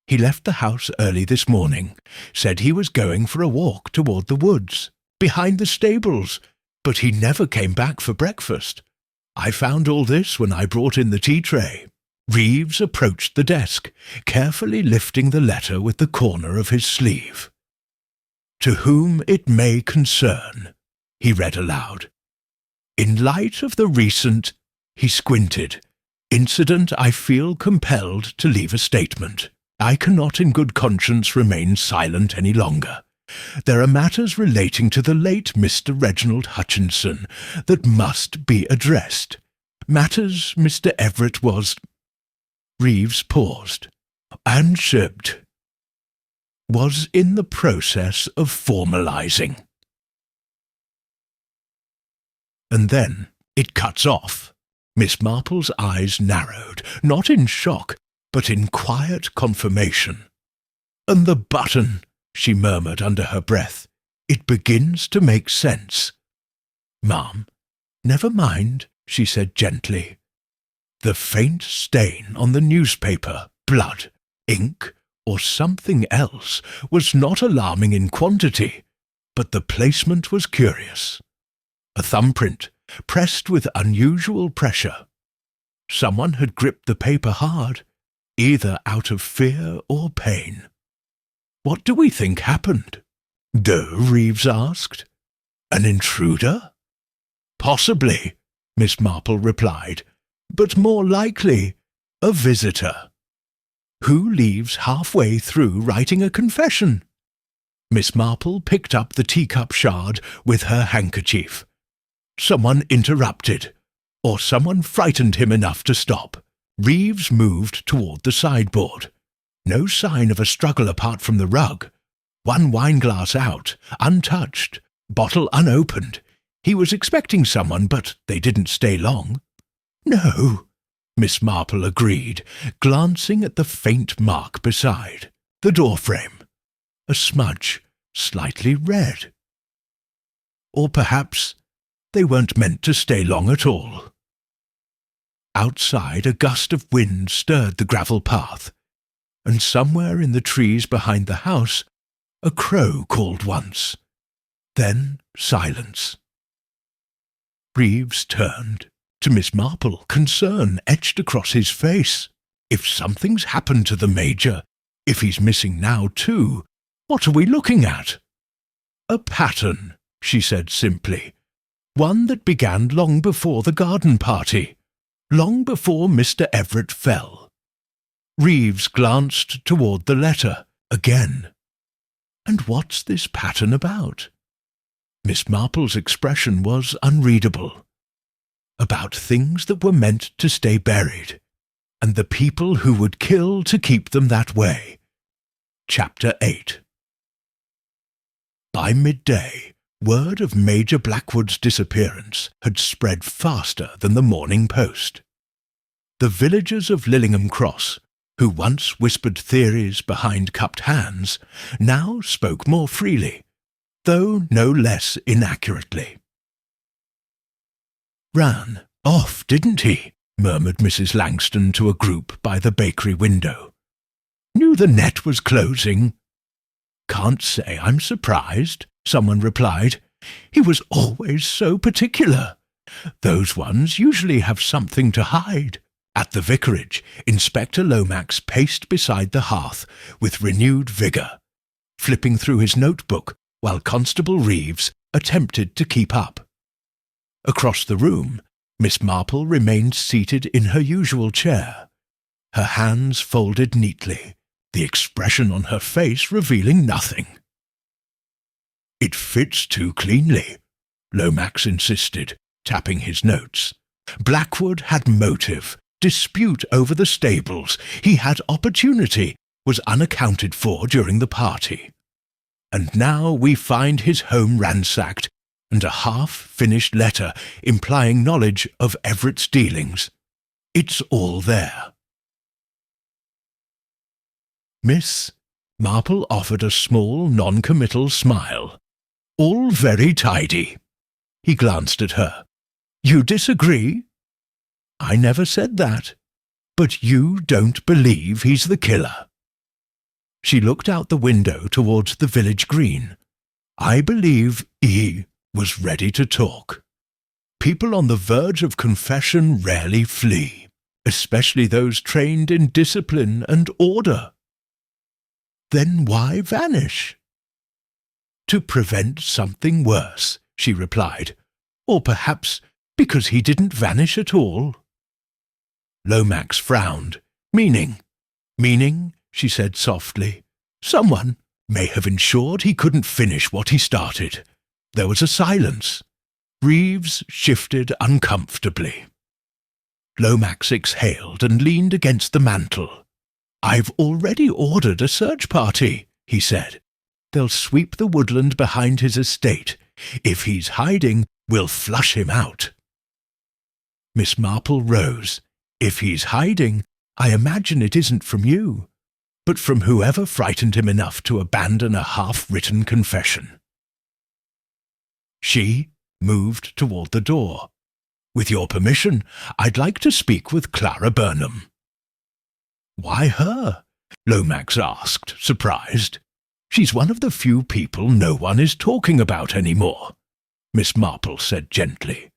"He left the house early this morning, said he was going for a walk toward the woods, behind the stables, but he never came back for breakfast. I found all this when I brought in the tea tray." Reeves approached the desk, carefully lifting the letter with the corner of his sleeve. "To whom it may concern," he read aloud. "In light of the recent," he squinted, "incident, I feel compelled to leave a statement. I cannot in good conscience remain silent any longer. There are matters relating to the late Mr. Reginald Hutchinson that must be addressed. matters Mr. Everett was—" Reeves paused, and shipped, "was in the process of formalizing." And then it cuts off. Miss Marple's eyes narrowed, not in shock, but in quiet confirmation. "And the button," she murmured under her breath. "It begins to make sense." "Ma'am, never mind," she said gently. "The faint stain on the newspaper, blood, ink, or something else, was not alarming in quantity, but the placement was curious. A thumbprint, pressed with unusual pressure. Someone had gripped the paper hard, either out of fear or pain." "What do we think happened?" Reeves asked. "An intruder?" "Possibly," Miss Marple replied, "but more likely a visitor." "Who leaves halfway through writing a confession?" Miss Marple picked up the teacup shard with her handkerchief. "Someone interrupted, or someone frightened him enough to stop." Reeves moved toward the sideboard. No sign of a struggle apart from the rug. One wineglass out, untouched, bottle unopened. He was expecting someone, but they didn't stay long. "No," Miss Marple agreed, glancing at the faint mark beside. The doorframe. A smudge, slightly red. Or perhaps they weren't meant to stay long at all. Outside, a gust of wind stirred the gravel path, and somewhere in the trees behind the house, a crow called once. Then silence. Reeves turned. To Miss Marple, concern etched across his face. "If something's happened to the Major, if he's missing now too, what are we looking at?" "A pattern," she said simply. "One that began long before the garden party, long before Mr. Everett fell." Reeves glanced toward the letter again. "And what's this pattern about?" Miss Marple's expression was unreadable. "About things that were meant to stay buried, and the people who would kill to keep them that way." Chapter 8. By midday, word of Major Blackwood's disappearance had spread faster than the Morning Post. The villagers of Lillingham Cross, who once whispered theories behind cupped hands, now spoke more freely, though no less inaccurately. "Ran off, didn't he?" murmured Mrs. Langston to a group by the bakery window. "Knew the net was closing." "Can't say I'm surprised," someone replied. "He was always so particular. Those ones usually have something to hide." At the vicarage, Inspector Lomax paced beside the hearth with renewed vigour, flipping through his notebook while Constable Reeves attempted to keep up. Across the room, Miss Marple remained seated in her usual chair, her hands folded neatly, the expression on her face revealing nothing. "It fits too cleanly," Lomax insisted, tapping his notes. "Blackwood had motive, dispute over the stables, he had opportunity, was unaccounted for during the party. And now we find his home ransacked, and a half-finished letter implying knowledge of Everett's dealings. It's all there." Miss Marple offered a small, non-committal smile. "All very tidy." He glanced at her. "You disagree?" "I never said that. But you don't believe he's the killer." She looked out the window towards the village green. "I believe he was ready to talk. People on the verge of confession rarely flee, especially those trained in discipline and order." "Then why vanish?" "To prevent something worse," she replied. "Or perhaps because he didn't vanish at all." Lomax frowned. "Meaning?" "Meaning," she said softly. "Someone may have ensured he couldn't finish what he started." There was a silence. Reeves shifted uncomfortably. Lomax exhaled and leaned against the mantel. "I've already ordered a search party," he said. "They'll sweep the woodland behind his estate. If he's hiding, we'll flush him out." Miss Marple rose. "If he's hiding, I imagine it isn't from you, but from whoever frightened him enough to abandon a half-written confession." She moved toward the door. "With your permission, I'd like to speak with Clara Burnham." "Why her?" Lomax asked, surprised. "She's one of the few people no one is talking about anymore," Miss Marple said gently.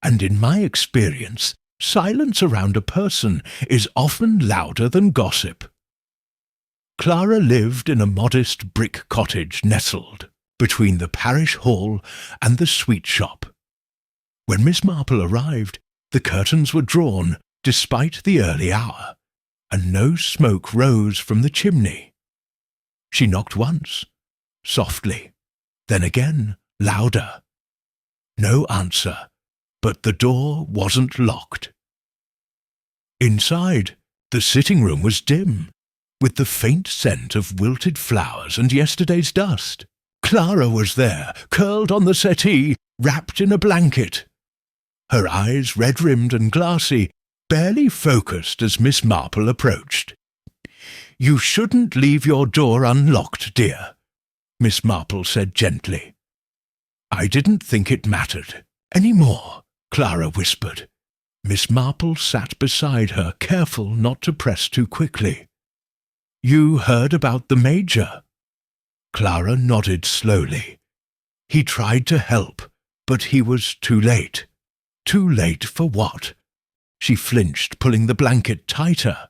"And in my experience, silence around a person is often louder than gossip." Clara lived in a modest brick cottage nestled between the parish hall and the sweet shop. When Miss Marple arrived, the curtains were drawn despite the early hour, and no smoke rose from the chimney. She knocked once, softly, then again, louder. No answer, but the door wasn't locked. Inside, the sitting room was dim, with the faint scent of wilted flowers and yesterday's dust. Clara was there, curled on the settee, wrapped in a blanket. Her eyes, red-rimmed and glassy, barely focused as Miss Marple approached. "You shouldn't leave your door unlocked, dear," Miss Marple said gently. "I didn't think it mattered any more," Clara whispered. Miss Marple sat beside her, careful not to press too quickly. "You heard about the Major?" Clara nodded slowly. "He tried to help, but he was too late." "Too late for what?" She flinched, pulling the blanket tighter.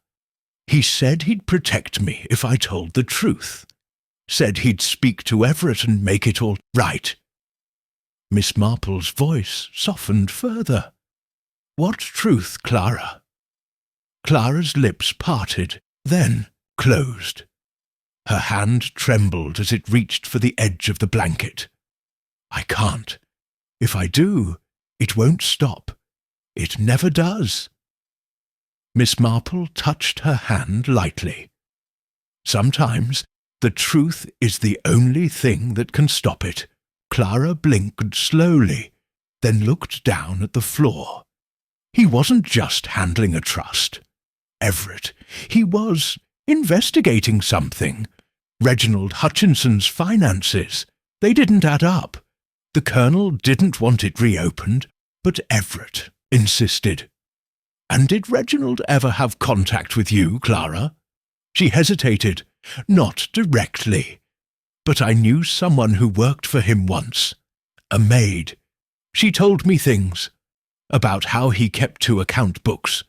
"He said he'd protect me if I told the truth. Said he'd speak to Everett and make it all right." Miss Marple's voice softened further. "What truth, Clara?" Clara's lips parted, then closed. Her hand trembled as it reached for the edge of the blanket. "I can't. If I do, it won't stop. It never does." Miss Marple touched her hand lightly. "Sometimes the truth is the only thing that can stop it." Clara blinked slowly, then looked down at the floor. He wasn't just handling a trust. Everett, he was investigating something. Reginald Hutchinson's finances, they didn't add up. The Colonel didn't want it reopened, but Everett insisted. "And did Reginald ever have contact with you, Clara?" She hesitated. "Not directly, but I knew someone who worked for him once. A maid. She told me things about how he kept 2 account books,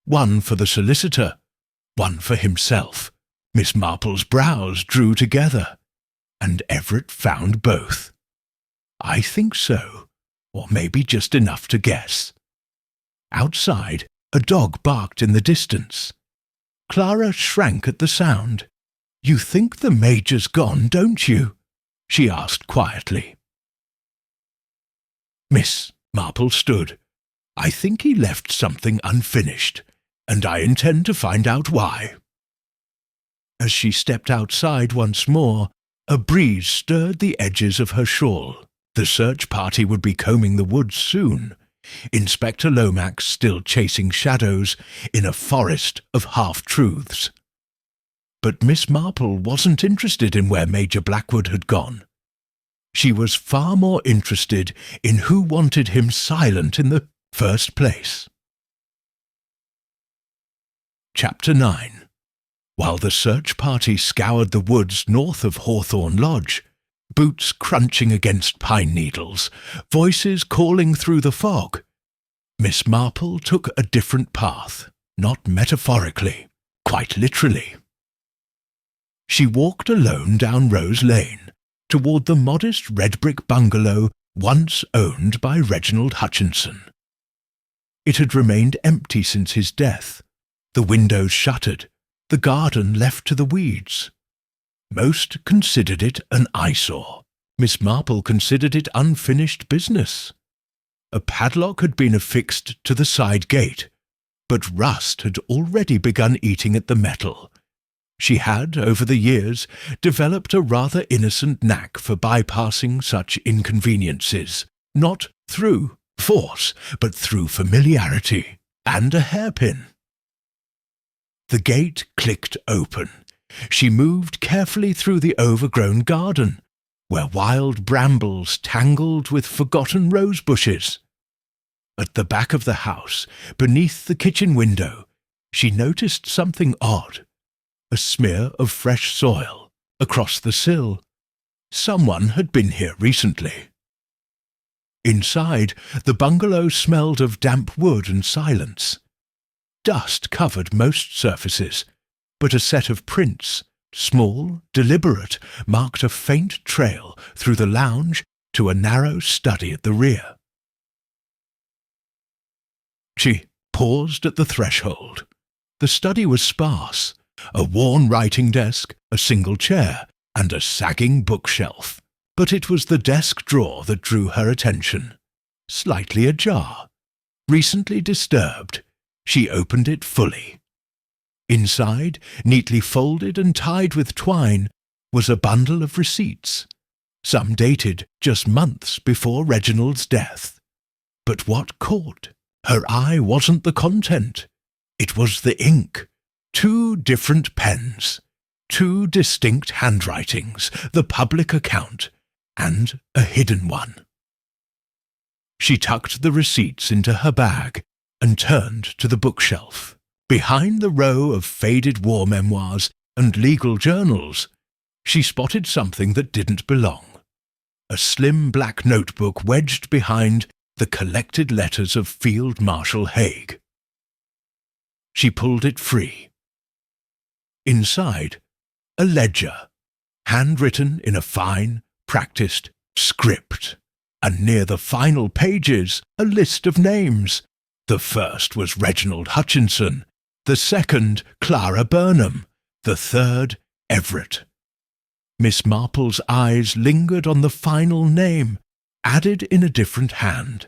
one for the solicitor, one for himself." Miss Marple's brows drew together. "And Everett found both." "I think so, or maybe just enough to guess." Outside, a dog barked in the distance. Clara shrank at the sound. "You think the Major's gone, don't you?" she asked quietly. Miss Marple stood. "I think he left something unfinished, and I intend to find out why." As she stepped outside once more, a breeze stirred the edges of her shawl. The search party would be combing the woods soon. Inspector Lomax still chasing shadows in a forest of half-truths. But Miss Marple wasn't interested in where Major Blackwood had gone. She was far more interested in who wanted him silent in the first place. Chapter 9. While the search party scoured the woods north of Hawthorne Lodge, boots crunching against pine needles, voices calling through the fog, Miss Marple took a different path, not metaphorically, quite literally. She walked alone down Rose Lane, toward the modest red-brick bungalow once owned by Reginald Hutchinson. It had remained empty since his death, the windows shuttered, the garden left to the weeds. Most considered it an eyesore. Miss Marple considered it unfinished business. A padlock had been affixed to the side gate, but rust had already begun eating at the metal. She had, over the years, developed a rather innocent knack for bypassing such inconveniences, not through force, but through familiarity and a hairpin. The gate clicked open. She moved carefully through the overgrown garden, where wild brambles tangled with forgotten rose bushes. At the back of the house, beneath the kitchen window, she noticed something odd. A smear of fresh soil across the sill. Someone had been here recently. Inside, the bungalow smelled of damp wood and silence. Dust covered most surfaces, but a set of prints, small, deliberate, marked a faint trail through the lounge to a narrow study at the rear. She paused at the threshold. The study was sparse. A worn writing desk, a single chair, and a sagging bookshelf. But it was the desk drawer that drew her attention. Slightly ajar. Recently disturbed. She opened it fully. Inside, neatly folded and tied with twine, was a bundle of receipts. Some dated just months before Reginald's death. But what caught her eye wasn't the content. It was the ink. 2 different pens, 2 distinct handwritings, the public account, and a hidden one. She tucked the receipts into her bag and turned to the bookshelf. Behind the row of faded war memoirs and legal journals, she spotted something that didn't belong. A slim black notebook wedged behind the collected letters of Field Marshal Haig. She pulled it free. Inside, a ledger, handwritten in a fine, practiced script, and near the final pages a list of names. The first was Reginald Hutchinson, the second Clara Burnham, the third Everett. Miss Marple's eyes lingered on the final name, added in a different hand,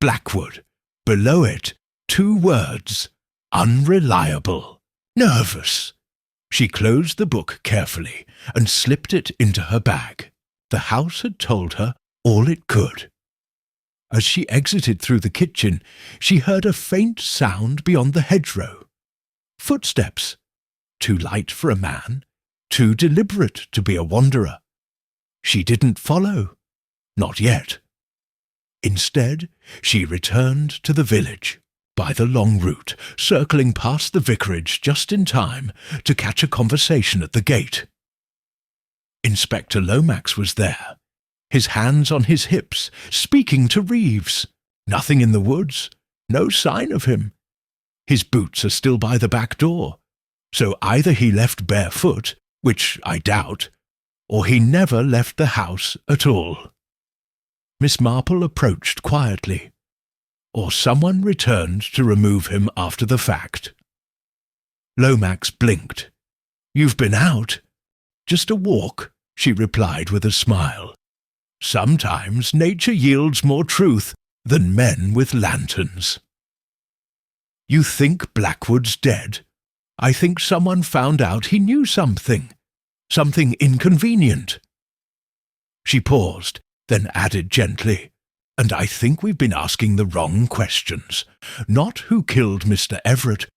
Blackwood. Below it, 2 words, unreliable, nervous. She closed the book carefully and slipped it into her bag. The house had told her all it could. As she exited through the kitchen, she heard a faint sound beyond the hedgerow. Footsteps. Too light for a man, too deliberate to be a wanderer. She didn't follow. Not yet. Instead, she returned to the village. By the long route, circling past the vicarage just in time to catch a conversation at the gate. Inspector Lomax was there, his hands on his hips, speaking to Reeves. Nothing in the woods, no sign of him. His boots are still by the back door, so either he left barefoot, which I doubt, or he never left the house at all. Miss Marple approached quietly. Or someone returned to remove him after the fact. Lomax blinked. "You've been out?" "Just a walk," she replied with a smile. "Sometimes nature yields more truth than men with lanterns." "You think Blackwood's dead? I think someone found out he knew something inconvenient." She paused, then added gently, "And I think we've been asking the wrong questions. Not who killed Mr. Everett,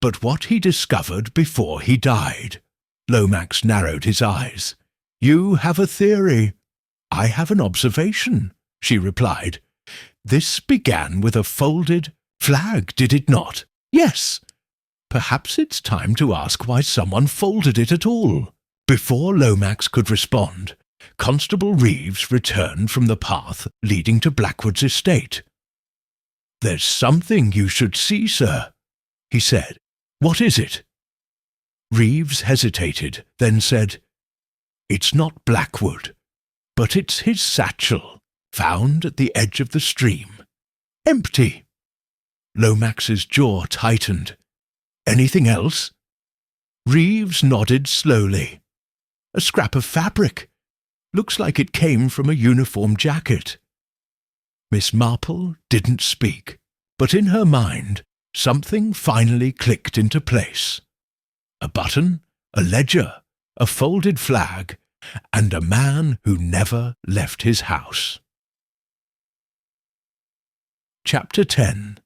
but what he discovered before he died." Lomax narrowed his eyes. "You have a theory. I have an observation," she replied. "This began with a folded flag, did it not?" "Yes." "Perhaps it's time to ask why someone folded it at all." Before Lomax could respond, Constable Reeves returned from the path leading to Blackwood's estate. "There's something you should see, sir," he said. "What is it?" Reeves hesitated, then said, "It's not Blackwood, but it's his satchel, found at the edge of the stream. Empty." Lomax's jaw tightened. "Anything else?" Reeves nodded slowly. "A scrap of fabric. Looks like it came from a uniform jacket." Miss Marple didn't speak, but in her mind something finally clicked into place. A button, a ledger, a folded flag, and a man who never left his house. Chapter 10.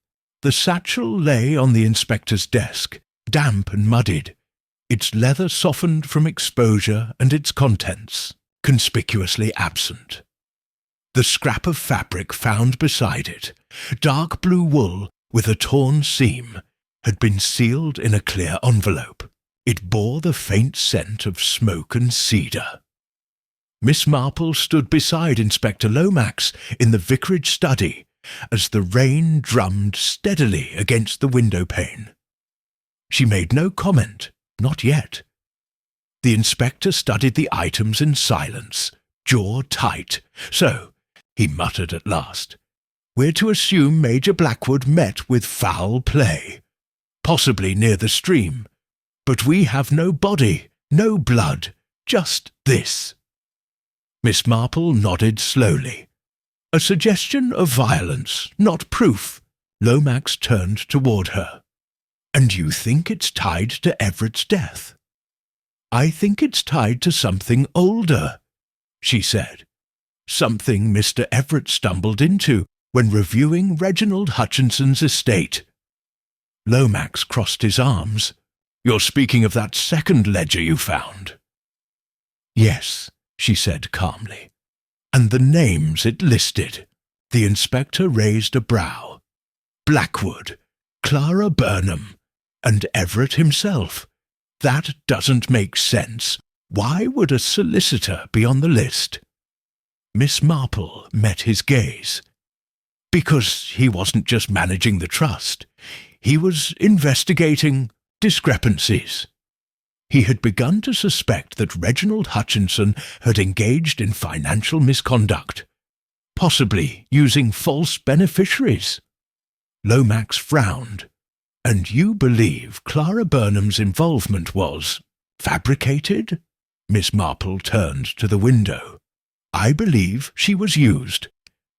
The satchel lay on the inspector's desk, damp and muddied, its leather softened from exposure and its contents conspicuously absent. The scrap of fabric found beside it, dark blue wool with a torn seam, had been sealed in a clear envelope. It bore the faint scent of smoke and cedar. Miss Marple stood beside Inspector Lomax in the vicarage study as the rain drummed steadily against the window pane. She made no comment, not yet. The inspector studied the items in silence, jaw tight. "So," he muttered at last, "we're to assume Major Blackwood met with foul play, possibly near the stream, but we have no body, no blood, just this." Miss Marple nodded slowly. "A suggestion of violence, not proof." Lomax turned toward her. "And you think it's tied to Everett's death?" "I think it's tied to something older," she said. "Something Mr. Everett stumbled into when reviewing Reginald Hutchinson's estate." Lomax crossed his arms. "You're speaking of that second ledger you found?" "Yes," she said calmly. "And the names it listed." The inspector raised a brow. "Blackwood, Clara Burnham, and Everett himself. That doesn't make sense. Why would a solicitor be on the list?" Miss Marple met his gaze. "Because he wasn't just managing the trust. He was investigating discrepancies. He had begun to suspect that Reginald Hutchinson had engaged in financial misconduct, possibly using false beneficiaries." Lomax frowned. "And you believe Clara Burnham's involvement was fabricated?" Miss Marple turned to the window. "I believe she was used.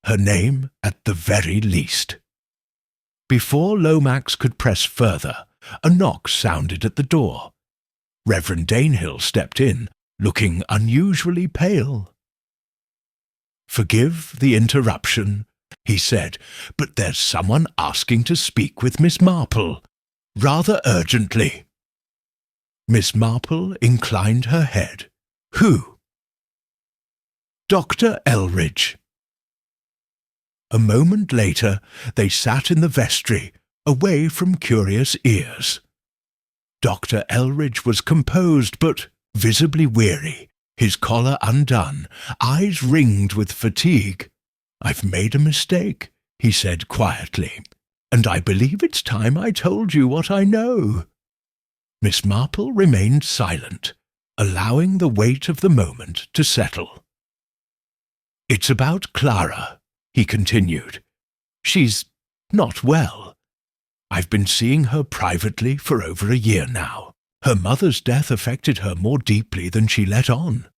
Her name at the very least." Before Lomax could press further, a knock sounded at the door. Reverend Danehill stepped in, looking unusually pale. "Forgive the interruption," he said, "but there's someone asking to speak with Miss Marple, rather urgently." Miss Marple inclined her head. "Who?" "Dr. Elridge." A moment later they sat in the vestry, away from curious ears. Dr. Elridge was composed but visibly weary, his collar undone, eyes ringed with fatigue. "I've made a mistake," he said quietly, "and I believe it's time I told you what I know." Miss Marple remained silent, allowing the weight of the moment to settle. "It's about Clara," he continued. "She's not well. I've been seeing her privately for over a year now. Her mother's death affected her more deeply than she let on.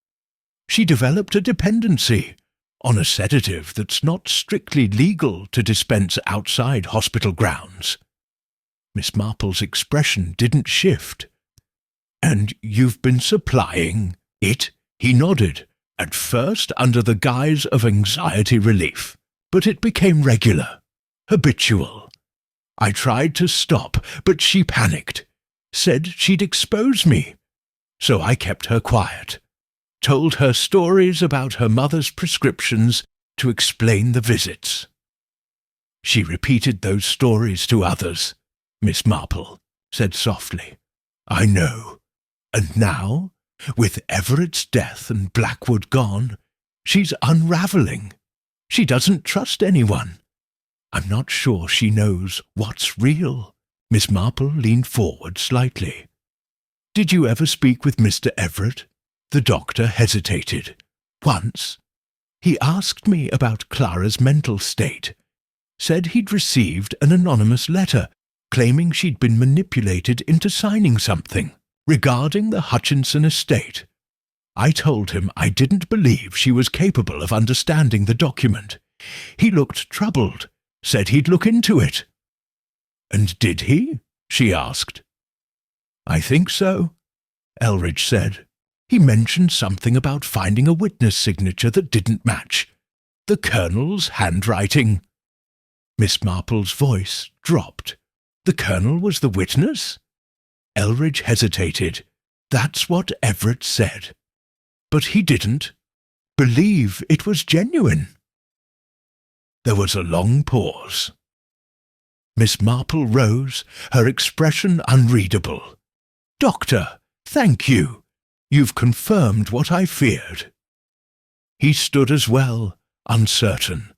She developed a dependency on a sedative that's not strictly legal to dispense outside hospital grounds." Miss Marple's expression didn't shift. "And you've been supplying it?" He nodded, "at first under the guise of anxiety relief, but it became regular, habitual. I tried to stop, but she panicked, said she'd expose me. So I kept her quiet, told her stories about her mother's prescriptions to explain the visits. She repeated those stories to others," Miss Marple said softly. "I know. And now, with Everett's death and Blackwood gone, she's unravelling. She doesn't trust anyone. I'm not sure she knows what's real." Miss Marple leaned forward slightly. "Did you ever speak with Mr. Everett?" The doctor hesitated. "Once. He asked me about Clara's mental state. Said he'd received an anonymous letter claiming she'd been manipulated into signing something regarding the Hutchinson estate. I told him I didn't believe she was capable of understanding the document. He looked troubled, said he'd look into it." "And did he?" she asked. "I think so," Elridge said. "He mentioned something about finding a witness signature that didn't match. The Colonel's handwriting." Miss Marple's voice dropped. "The Colonel was the witness?" Elridge hesitated. "That's what Everett said. But he didn't believe it was genuine." There was a long pause. Miss Marple rose, her expression unreadable. "Doctor, thank you. You've confirmed what I feared." He stood as well, uncertain.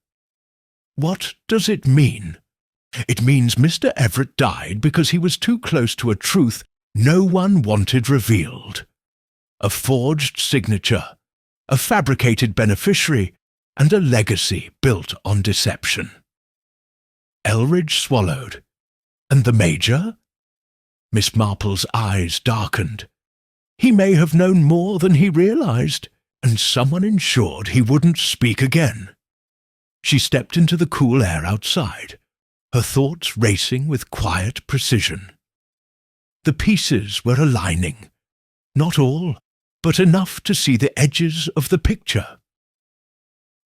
"What does it mean?" "It means Mr. Everett died because he was too close to a truth no one wanted revealed. A forged signature, a fabricated beneficiary, and a legacy built on deception." Elridge swallowed. "And the Major?" Miss Marple's eyes darkened. "He may have known more than he realized, and someone ensured he wouldn't speak again." She stepped into the cool air outside, her thoughts racing with quiet precision. The pieces were aligning. Not all, but enough to see the edges of the picture.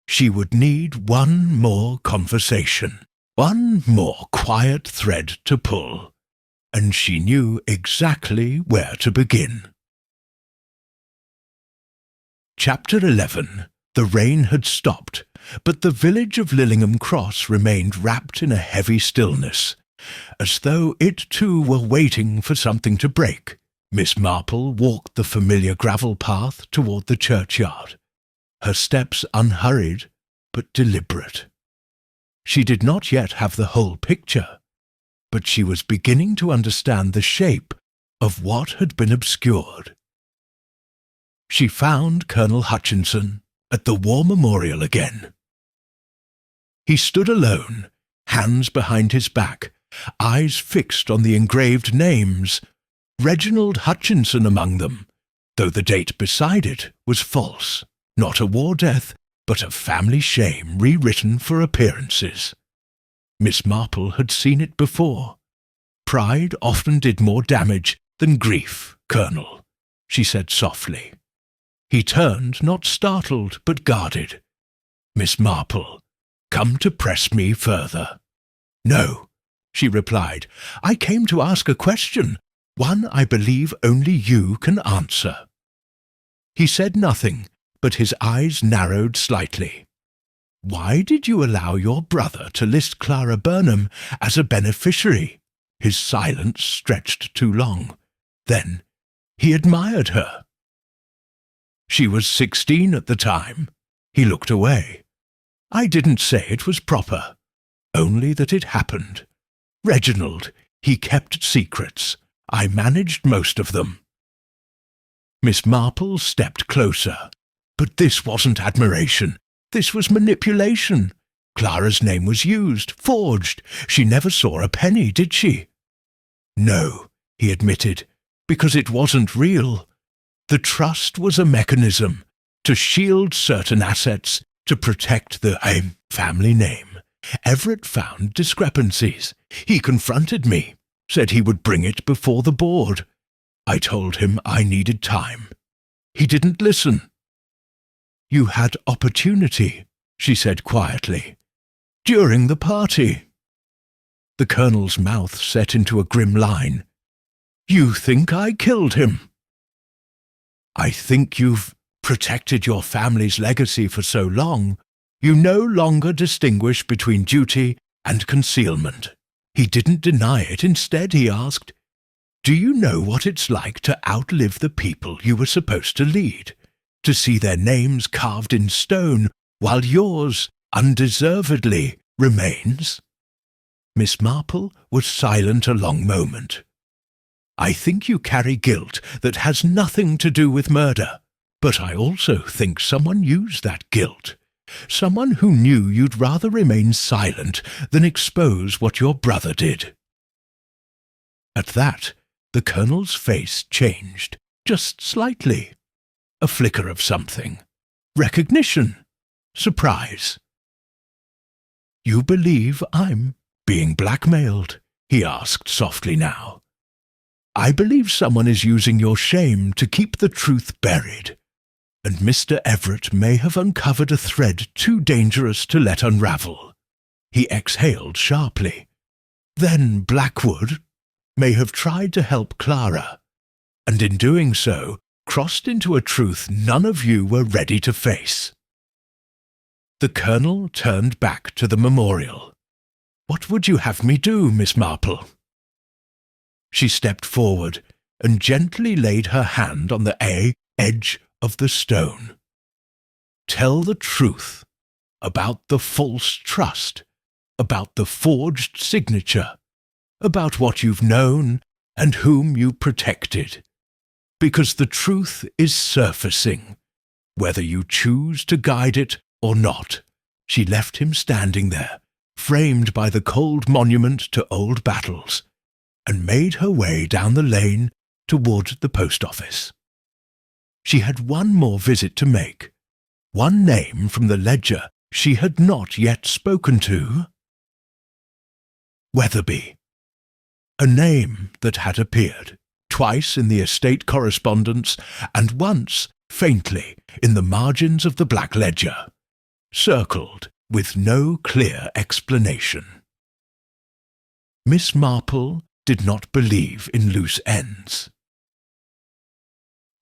She would need one more conversation, one more quiet thread to pull, and she knew exactly where to begin. Chapter 11. The rain had stopped, but the village of Lillingham Cross remained wrapped in a heavy stillness, as though it too were waiting for something to break. Miss Marple walked the familiar gravel path toward the churchyard, her steps unhurried but deliberate. She did not yet have the whole picture, but she was beginning to understand the shape of what had been obscured. She found Colonel Hutchinson at the War Memorial again. He stood alone, hands behind his back, eyes fixed on the engraved names, Reginald Hutchinson among them, though the date beside it was false, not a war death, but a family shame rewritten for appearances. Miss Marple had seen it before. "Pride often did more damage than grief, Colonel," she said softly. He turned, not startled, but guarded. "Miss Marple, come to press me further." "No," she replied. "I came to ask a question, one I believe only you can answer." He said nothing, but his eyes narrowed slightly. "Why did you allow your brother to list Clara Burnham as a beneficiary?" His silence stretched too long. "Then he admired her." "She was 16 at the time." He looked away. "I didn't say it was proper, only that it happened. Reginald, he kept secrets. I managed most of them." Miss Marple stepped closer. "But this wasn't admiration. This was manipulation. Clara's name was used, forged. She never saw a penny, did she?" "No," he admitted, "because it wasn't real. The trust was a mechanism to shield certain assets, to protect the family name. Everett found discrepancies. He confronted me, said he would bring it before the board. I told him I needed time. He didn't listen." "You had opportunity," she said quietly. "During the party." The Colonel's mouth set into a grim line. "You think I killed him?" "I think you've protected your family's legacy for so long, you no longer distinguish between duty and concealment." He didn't deny it. Instead, he asked, "Do you know what it's like to outlive the people you were supposed to lead? To see their names carved in stone, while yours, undeservedly, remains?" Miss Marple was silent a long moment. "I think you carry guilt that has nothing to do with murder, but I also think someone used that guilt. Someone who knew you'd rather remain silent than expose what your brother did." At that, the Colonel's face changed, just slightly. A flicker of something. Recognition. Surprise. "You believe I'm being blackmailed?" he asked softly now. "I believe someone is using your shame to keep the truth buried, and Mr. Everett may have uncovered a thread too dangerous to let unravel." He exhaled sharply. "Then Blackwood may have tried to help Clara, and in doing so crossed into a truth none of you were ready to face." The Colonel turned back to the memorial. "What would you have me do, Miss Marple?" She stepped forward and gently laid her hand on the edge of the stone. "Tell the truth about the false trust, about the forged signature, about what you've known and whom you protected. Because the truth is surfacing, whether you choose to guide it or not." She left him standing there, framed by the cold monument to old battles, and made her way down the lane toward the post office. She had one more visit to make, one name from the ledger she had not yet spoken to. Weatherby. A name that had appeared, twice in the estate correspondence and once, faintly, in the margins of the black ledger, circled with no clear explanation. Miss Marple did not believe in loose ends.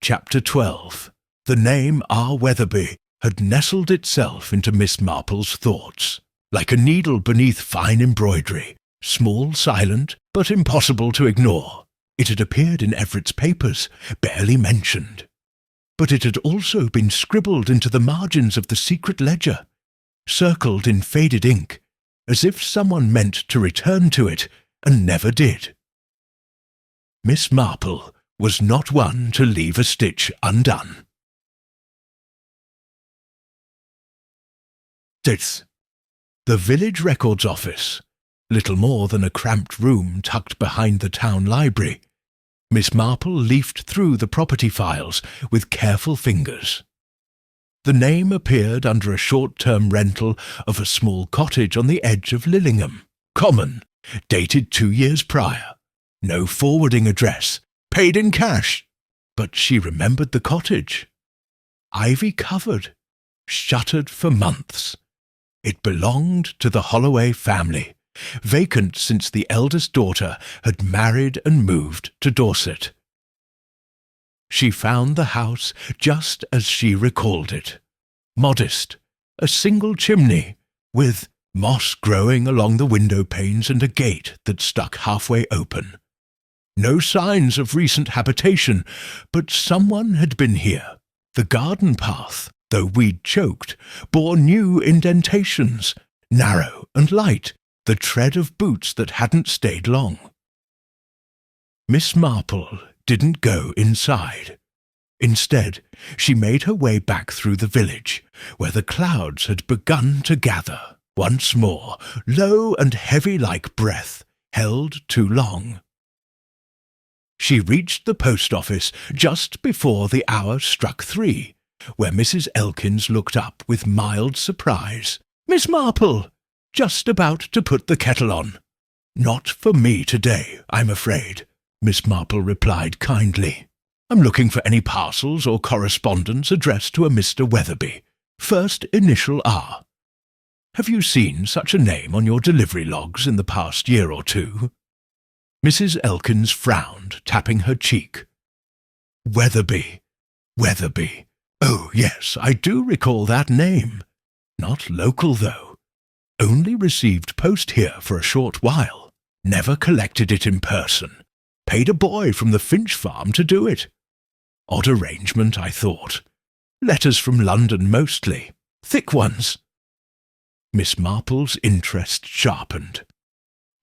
Chapter 12. The name R. Weatherby had nestled itself into Miss Marple's thoughts, like a needle beneath fine embroidery, small, silent, but impossible to ignore. It had appeared in Everett's papers, barely mentioned. But it had also been scribbled into the margins of the secret ledger, circled in faded ink, as if someone meant to return to it and never did. Miss Marple was not one to leave a stitch undone. Sixth. The village records office, little more than a cramped room tucked behind the town library. Miss Marple leafed through the property files with careful fingers. The name appeared under a short-term rental of a small cottage on the edge of Lillingham, Common, dated 2 years prior. No forwarding address, paid in cash. But she remembered the cottage. Ivy-covered, shuttered for months. It belonged to the Holloway family, vacant since the eldest daughter had married and moved to Dorset. She found the house just as she recalled it. Modest, a single chimney, with moss growing along the window panes and a gate that stuck halfway open. No signs of recent habitation, but someone had been here. The garden path, though weed choked, bore new indentations, narrow and light, the tread of boots that hadn't stayed long. Miss Marple didn't go inside. Instead, she made her way back through the village, where the clouds had begun to gather, once more, low and heavy like breath, held too long. She reached the post office just before the hour struck 3, where Mrs. Elkins looked up with mild surprise. "Miss Marple! Just about to put the kettle on." "Not for me today, I'm afraid," Miss Marple replied kindly. "I'm looking for any parcels or correspondence addressed to a Mr. Weatherby, first initial R. Have you seen such a name on your delivery logs in the past year or two?" Mrs. Elkins frowned, tapping her cheek. Weatherby. Oh, yes, I do recall that name. Not local, though. Only received post here for a short while. Never collected it in person. Paid a boy from the Finch farm to do it. Odd arrangement, I thought. Letters from London mostly. Thick ones. Miss Marple's interest sharpened.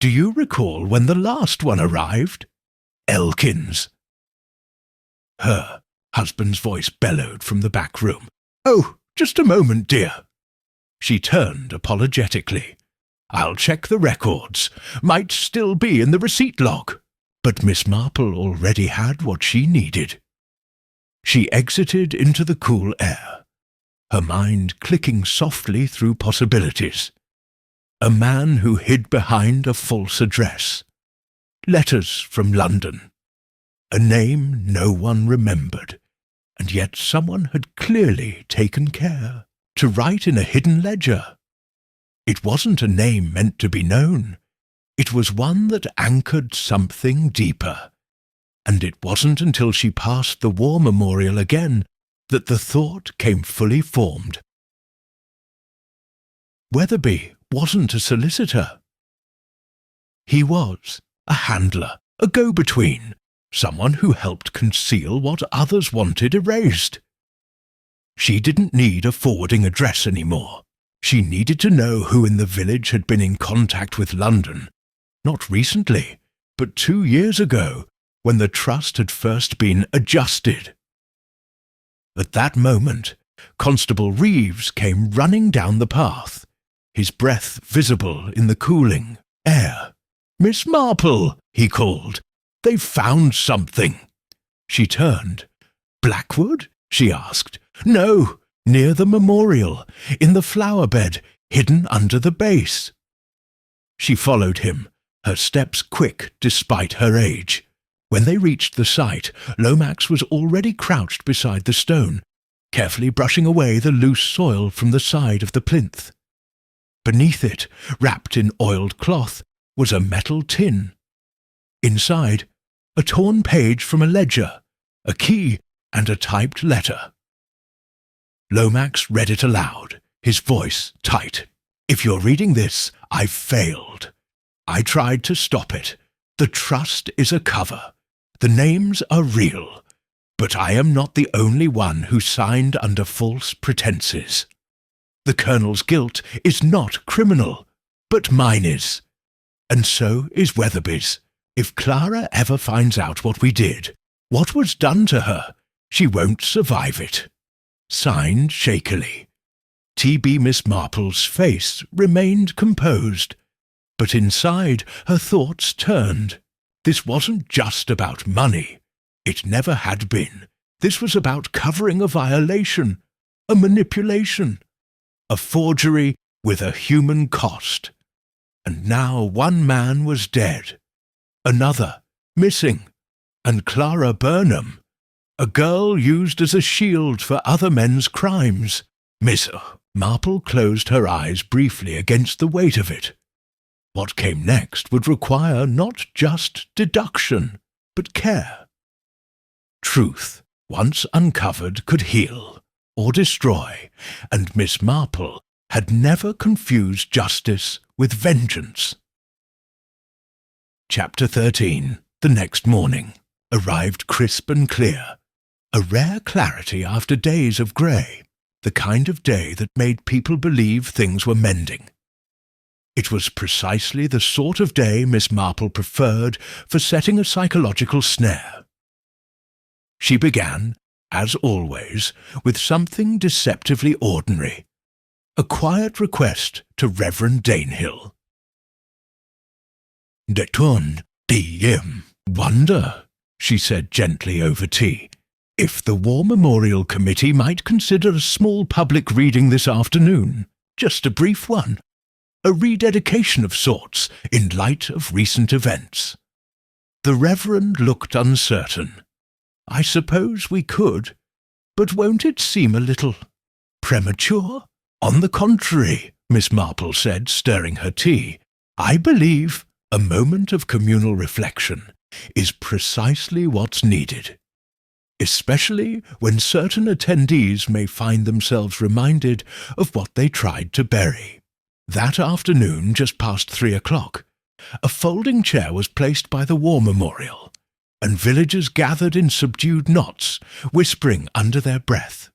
"Do you recall when the last one arrived?" "Elkins." Her husband's voice bellowed from the back room. "Oh, just a moment, dear." She turned apologetically. "I'll check the records. Might still be in the receipt log." But Miss Marple already had what she needed. She exited into the cool air, her mind clicking softly through possibilities. A man who hid behind a false address. letters from London. A name no one remembered, and yet someone had clearly taken care to write in a hidden ledger. It wasn't a name meant to be known. It was one that anchored something deeper. And it wasn't until she passed the war memorial again that the thought came fully formed. Weatherby wasn't a solicitor. He was a handler, a go-between, someone who helped conceal what others wanted erased. She didn't need a forwarding address anymore. She needed to know who in the village had been in contact with London, not recently, but 2 years ago, when the trust had first been adjusted. At that moment, Constable Reeves came running down the path, his breath visible in the cooling air. "Miss Marple," he called, "they've found something." She turned. "Blackwood?" she asked. "No, near the memorial, in the flower bed, hidden under the base." She followed him, her steps quick despite her age. When they reached the site, Lomax was already crouched beside the stone, carefully brushing away the loose soil from the side of the plinth. Beneath it, wrapped in oiled cloth, was a metal tin. Inside, a torn page from a ledger, a key, and a typed letter. Lomax read it aloud, his voice tight. "If you're reading this, I've failed. I tried to stop it. The trust is a cover. The names are real, but I am not the only one who signed under false pretenses. The Colonel's guilt is not criminal, but mine is. And so is Weatherby's. If Clara ever finds out what we did, what was done to her, she won't survive it." Signed shakily. T.B. Miss Marple's face remained composed, but inside her thoughts turned. This wasn't just about money. It never had been. This was about covering a violation, a manipulation, a forgery with a human cost. And now one man was dead, another missing, and Clara Burnham, a girl used as a shield for other men's crimes. Miss Marple closed her eyes briefly against the weight of it. What came next would require not just deduction, but care. Truth, once uncovered, could heal or destroy, and Miss Marple had never confused justice with vengeance. Chapter 13. The next morning arrived crisp and clear, a rare clarity after days of grey, the kind of day that made people believe things were mending. It was precisely the sort of day Miss Marple preferred for setting a psychological snare. She began, as always, with something deceptively ordinary, a quiet request to Reverend Danehill. "Détourne, wonder," she said gently over tea, "if the War Memorial Committee might consider a small public reading this afternoon, just a brief one. A rededication of sorts, in light of recent events." The Reverend looked uncertain. "I suppose we could, but won't it seem a little premature?" "On the contrary," Miss Marple said, stirring her tea, "I believe a moment of communal reflection is precisely what's needed, especially when certain attendees may find themselves reminded of what they tried to bury." That afternoon, just past 3 o'clock, a folding chair was placed by the war memorial, and villagers gathered in subdued knots, whispering under their breath.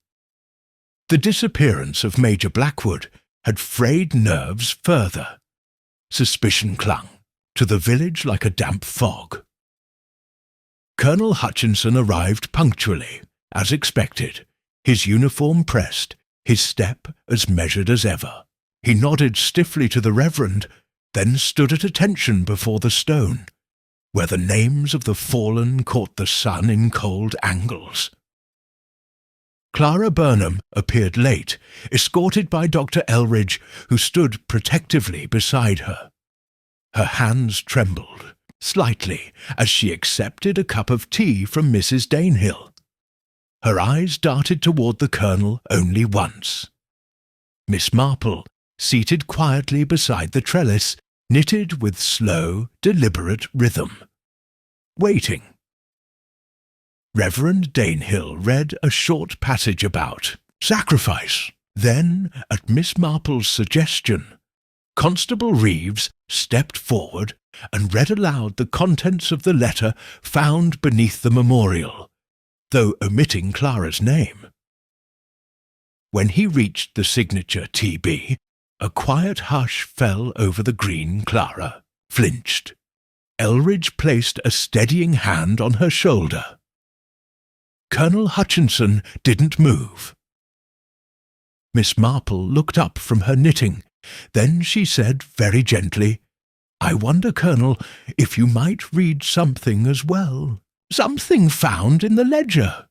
The disappearance of Major Blackwood had frayed nerves further. Suspicion clung to the village like a damp fog. Colonel Hutchinson arrived punctually, as expected, his uniform pressed, his step as measured as ever. He nodded stiffly to the Reverend, then stood at attention before the stone, where the names of the fallen caught the sun in cold angles. Clara Burnham appeared late, escorted by Dr. Elridge, who stood protectively beside her. Her hands trembled. slightly as she accepted a cup of tea from Mrs. Danehill. Her eyes darted toward the Colonel only once. Miss Marple, seated quietly beside the trellis, knitted with slow, deliberate rhythm. Waiting. Reverend Danehill read a short passage about sacrifice. Then, at Miss Marple's suggestion, Constable Reeves stepped forward and read aloud the contents of the letter found beneath the memorial, though omitting Clara's name. When he reached the signature TB, a quiet hush fell over the green Clara, flinched. Elridge placed a steadying hand on her shoulder. Colonel Hutchinson didn't move. Miss Marple looked up from her knitting. Then she said very gently, "I wonder, Colonel, if you might read something as well. Something found in the ledger."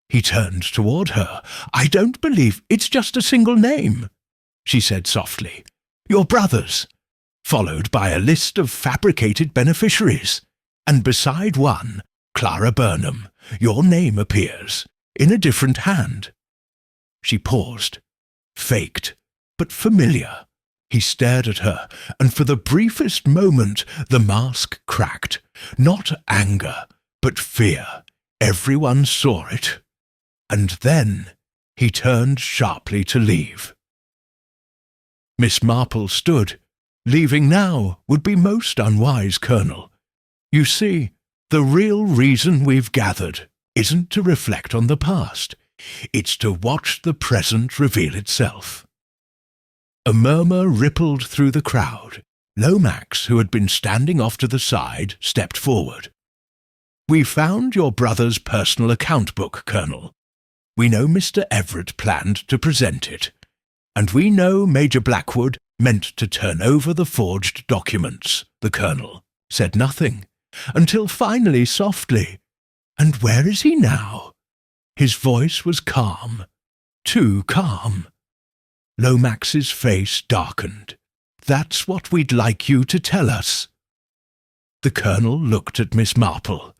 He turned toward her. "I don't believe it's just a single name," she said softly. "Your brother's," followed by a list of fabricated beneficiaries, and beside one, Clara Burnham, your name appears, in a different hand. She paused, faked, but familiar. He stared at her, and for the briefest moment the mask cracked. Not anger, but fear. Everyone saw it. And then he turned sharply to leave. Miss Marple stood. "Leaving now would be most unwise, Colonel. You see, the real reason we've gathered isn't to reflect on the past. It's to watch the present reveal itself." A murmur rippled through the crowd. Lomax, who had been standing off to the side, stepped forward. "We found your brother's personal account book, Colonel. We know Mr. Everett planned to present it, and we know Major Blackwood meant to turn over the forged documents." The Colonel said nothing, until finally softly, "And where is he now?" His voice was calm, too calm. Lomax's face darkened. "That's what we'd like you to tell us." The Colonel looked at Miss Marple.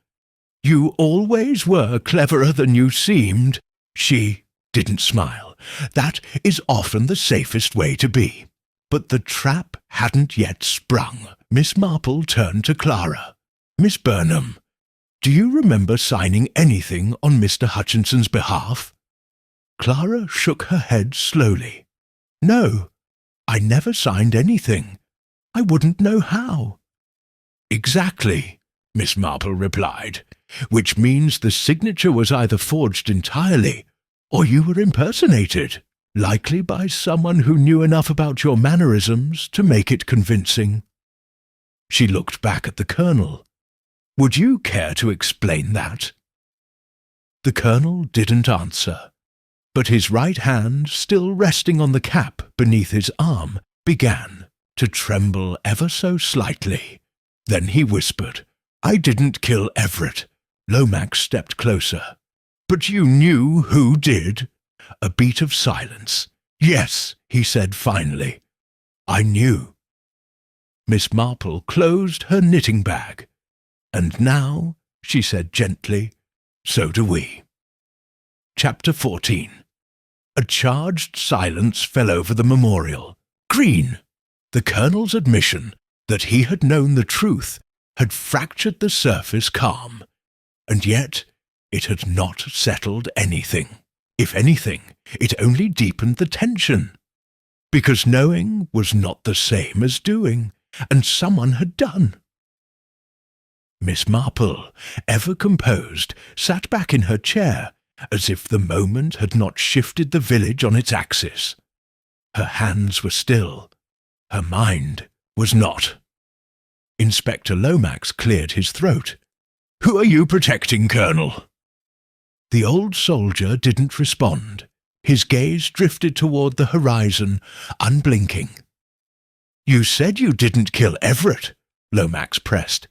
"You always were cleverer than you seemed." She didn't smile. That is often the safest way to be. But the trap hadn't yet sprung. Miss Marple turned to Clara. "Miss Burnham, do you remember signing anything on Mr. Hutchinson's behalf?" Clara shook her head slowly. "No, I never signed anything. I wouldn't know how." "Exactly," Miss Marple replied, "which means the signature was either forged entirely, or you were impersonated, likely by someone who knew enough about your mannerisms to make it convincing." She looked back at the Colonel. "Would you care to explain that?" The Colonel didn't answer, but his right hand, still resting on the cap beneath his arm, began to tremble ever so slightly. Then he whispered, "I didn't kill Everett." Lomax stepped closer. "But you knew who did?" A beat of silence. "Yes," he said finally. "I knew." Miss Marple closed her knitting bag. "And now," she said gently, "so do we." Chapter 14. A charged silence fell over the memorial. Green! The Colonel's admission that he had known the truth had fractured the surface calm, and yet it had not settled anything. If anything, it only deepened the tension, because knowing was not the same as doing, and someone had done. Miss Marple, ever composed, sat back in her chair, as if the moment had not shifted the village on its axis. Her hands were still. Her mind was not. Inspector Lomax cleared his throat. "Who are you protecting, Colonel?" The old soldier didn't respond. His gaze drifted toward the horizon, unblinking. "You said you didn't kill Everett," Lomax pressed,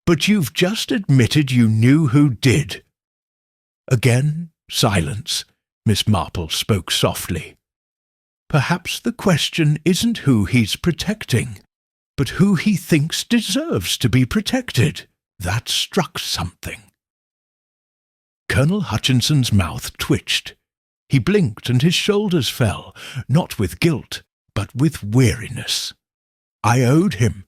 "but you've just admitted you knew who did." Again, silence. Miss Marple spoke softly. "Perhaps the question isn't who he's protecting, but who he thinks deserves to be protected. That struck something. Colonel Hutchinson's mouth twitched. He blinked and his shoulders fell, not with guilt, but with weariness. I owed him,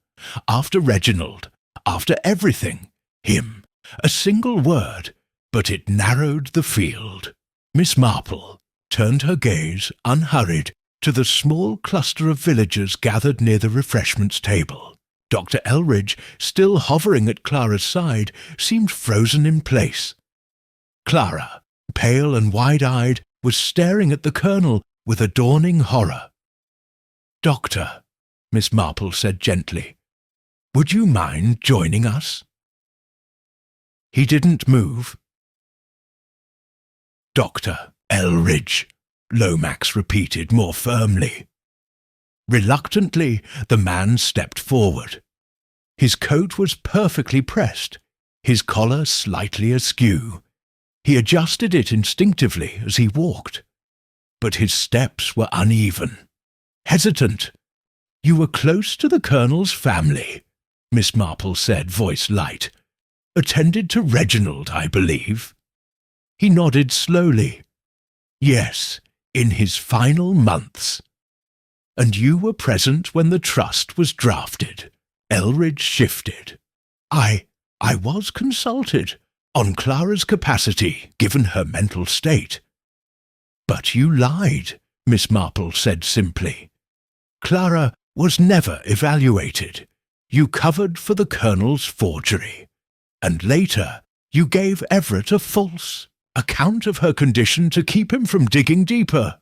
after Reginald, after everything, him, a single word, but it narrowed the field. Miss Marple turned her gaze, unhurried, to the small cluster of villagers gathered near the refreshments table. Dr. Elridge, still hovering at Clara's side, seemed frozen in place. Clara, pale and wide-eyed, was staring at the Colonel with a dawning horror. "Doctor," Miss Marple said gently, "would you mind joining us?" He didn't move. "Dr. Elridge," Lomax repeated more firmly. Reluctantly, the man stepped forward. His coat was perfectly pressed, his collar slightly askew. He adjusted it instinctively as he walked, but his steps were uneven, hesitant. "You were close to the Colonel's family," Miss Marple said, voice light. "Attended to Reginald, I believe." He nodded slowly. "Yes, in his final months." "And you were present when the trust was drafted." Elridge shifted. I was consulted on Clara's capacity, given her mental state." "But you lied," Miss Marple said simply. "Clara was never evaluated. You covered for the Colonel's forgery. And later, you gave Everett a false account of her condition to keep him from digging deeper."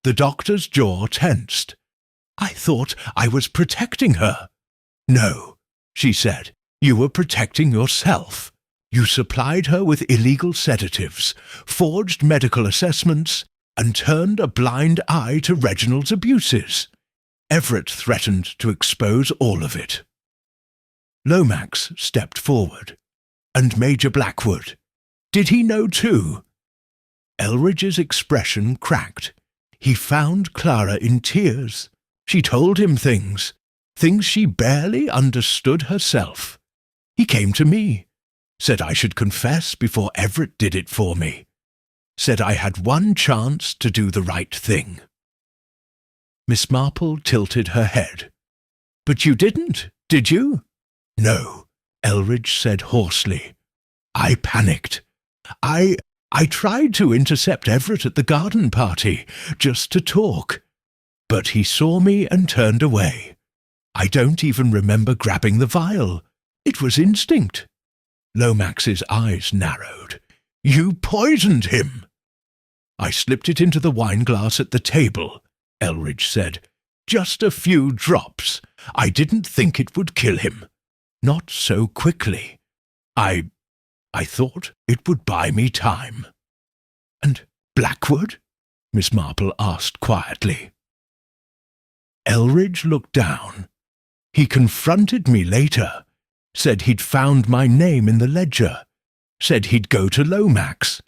The doctor's jaw tensed. "I thought I was protecting her." "No," she said, "you were protecting yourself. You supplied her with illegal sedatives, forged medical assessments, and turned a blind eye to Reginald's abuses. Everett threatened to expose all of it." Lomax stepped forward. "And Major Blackwood? Did he know too?" Elridge's expression cracked. He found Clara in tears. She told him things she barely understood herself. He came to me, said I should confess before Everett did it for me, said I had one chance to do the right thing. Miss Marple tilted her head. "But you didn't, did you?" "No," Elridge said hoarsely. "I panicked. I tried to intercept Everett at the garden party, just to talk. But he saw me and turned away. I don't even remember grabbing the vial. It was instinct." Lomax's eyes narrowed. "You poisoned him." "I slipped it into the wineglass at the table," Elridge said. "Just a few drops. I didn't think it would kill him. Not so quickly. I thought it would buy me time." "And Blackwood?" Miss Marple asked quietly. Elridge looked down. "He confronted me later, said he'd found my name in the ledger, said he'd go to Lomax.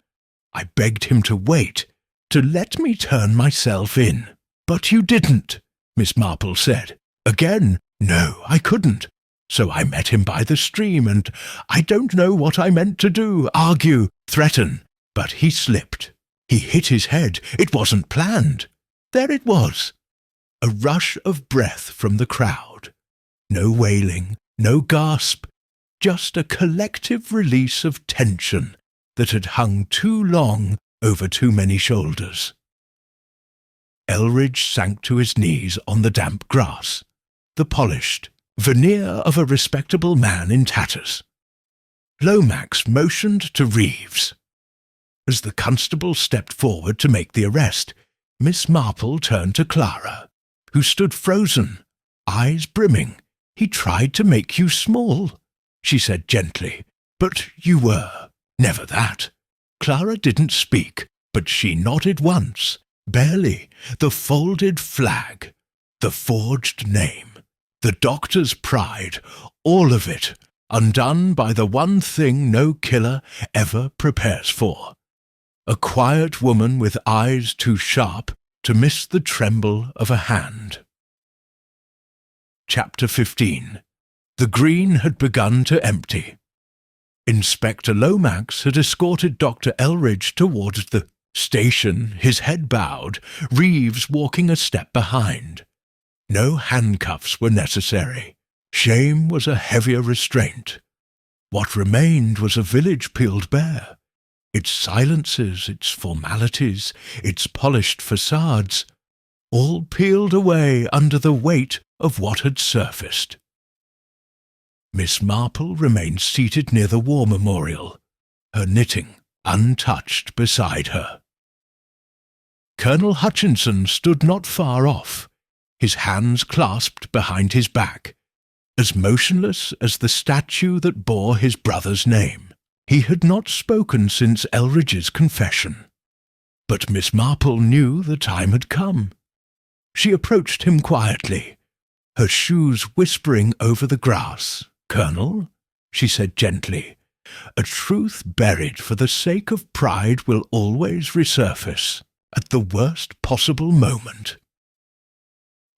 I begged him to wait, to let me turn myself in." "But you didn't," Miss Marple said. "Again, no, I couldn't. So I met him by the stream, and I don't know what I meant to do, argue, threaten, but he slipped. He hit his head. It wasn't planned. There it was." A rush of breath from the crowd. No wailing, no gasp, just a collective release of tension that had hung too long over too many shoulders. Elridge sank to his knees on the damp grass, the polished veneer of a respectable man in tatters. Lomax motioned to Reeves. As the constable stepped forward to make the arrest, Miss Marple turned to Clara, who stood frozen, eyes brimming. "He tried to make you small," she said gently. "But you were never that." Clara didn't speak, but she nodded once, barely, the folded flag, the forged name, the doctor's pride, all of it, undone by the one thing no killer ever prepares for. A quiet woman with eyes too sharp to miss the tremble of a hand. Chapter 15. The green had begun to empty. Inspector Lomax had escorted Dr. Elridge towards the station, his head bowed, Reeves walking a step behind. No handcuffs were necessary. Shame was a heavier restraint. What remained was a village peeled bare. Its silences, its formalities, its polished facades, all peeled away under the weight of what had surfaced. Miss Marple remained seated near the war memorial, her knitting untouched beside her. Colonel Hutchinson stood not far off, his hands clasped behind his back, as motionless as the statue that bore his brother's name. He had not spoken since Elridge's confession. But Miss Marple knew the time had come. She approached him quietly, her shoes whispering over the grass. "Colonel," she said gently, "a truth buried for the sake of pride will always resurface at the worst possible moment."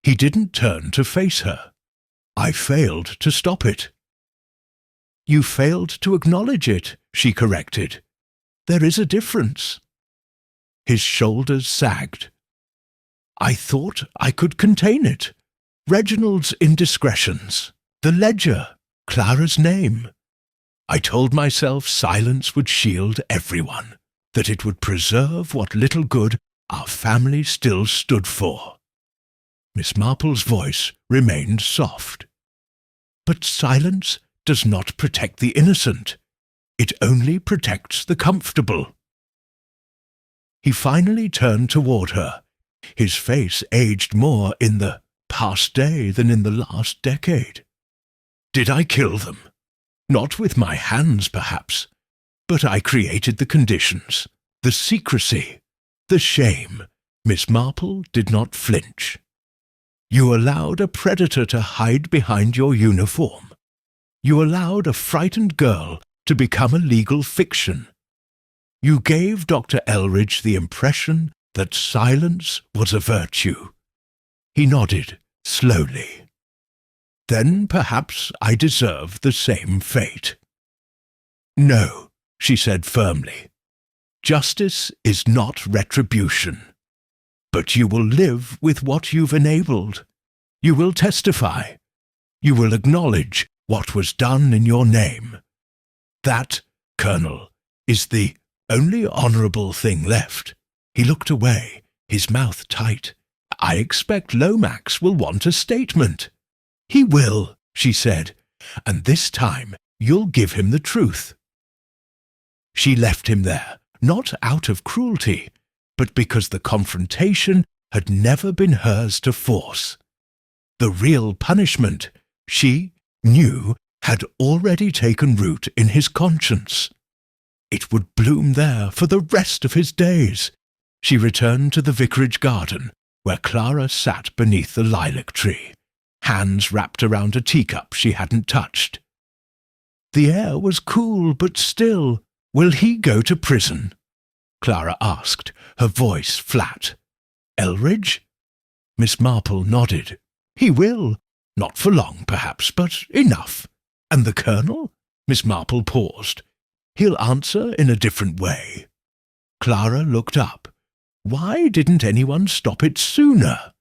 He didn't turn to face her. I failed to stop it. "You failed to acknowledge it," she corrected. "There is a difference." His shoulders sagged. "I thought I could contain it. Reginald's indiscretions, the ledger, Clara's name. I told myself silence would shield everyone, that it would preserve what little good our family still stood for." Miss Marple's voice remained soft. "But silence does not protect the innocent. It only protects the comfortable." He finally turned toward her, his face aged more in the past day than in the last decade. "Did I kill them? Not with my hands, perhaps, but I created the conditions, the secrecy, the shame." Miss Marple did not flinch. "You allowed a predator to hide behind your uniform. You allowed a frightened girl to become a legal fiction. You gave Dr. Elridge the impression that silence was a virtue." He nodded slowly. "Then perhaps I deserve the same fate." "No," she said firmly. "Justice is not retribution. But you will live with what you've enabled. You will testify. You will acknowledge what was done in your name. That, Colonel, is the only honourable thing left." He looked away, his mouth tight. "I expect Lomax will want a statement." "He will," she said, "and this time you'll give him the truth." She left him there, not out of cruelty, but because the confrontation had never been hers to force. The real punishment, she knew, had already taken root in his conscience. It would bloom there for the rest of his days. She returned to the vicarage garden, where Clara sat beneath the lilac tree, hands wrapped around a teacup she hadn't touched. The air was cool but still. "Will he go to prison?" Clara asked, her voice flat. "Elridge?" Miss Marple nodded. "He will. Not for long, perhaps, but enough. And the Colonel?" Miss Marple paused. "He'll answer in a different way." Clara looked up. "Why didn't anyone stop it sooner?"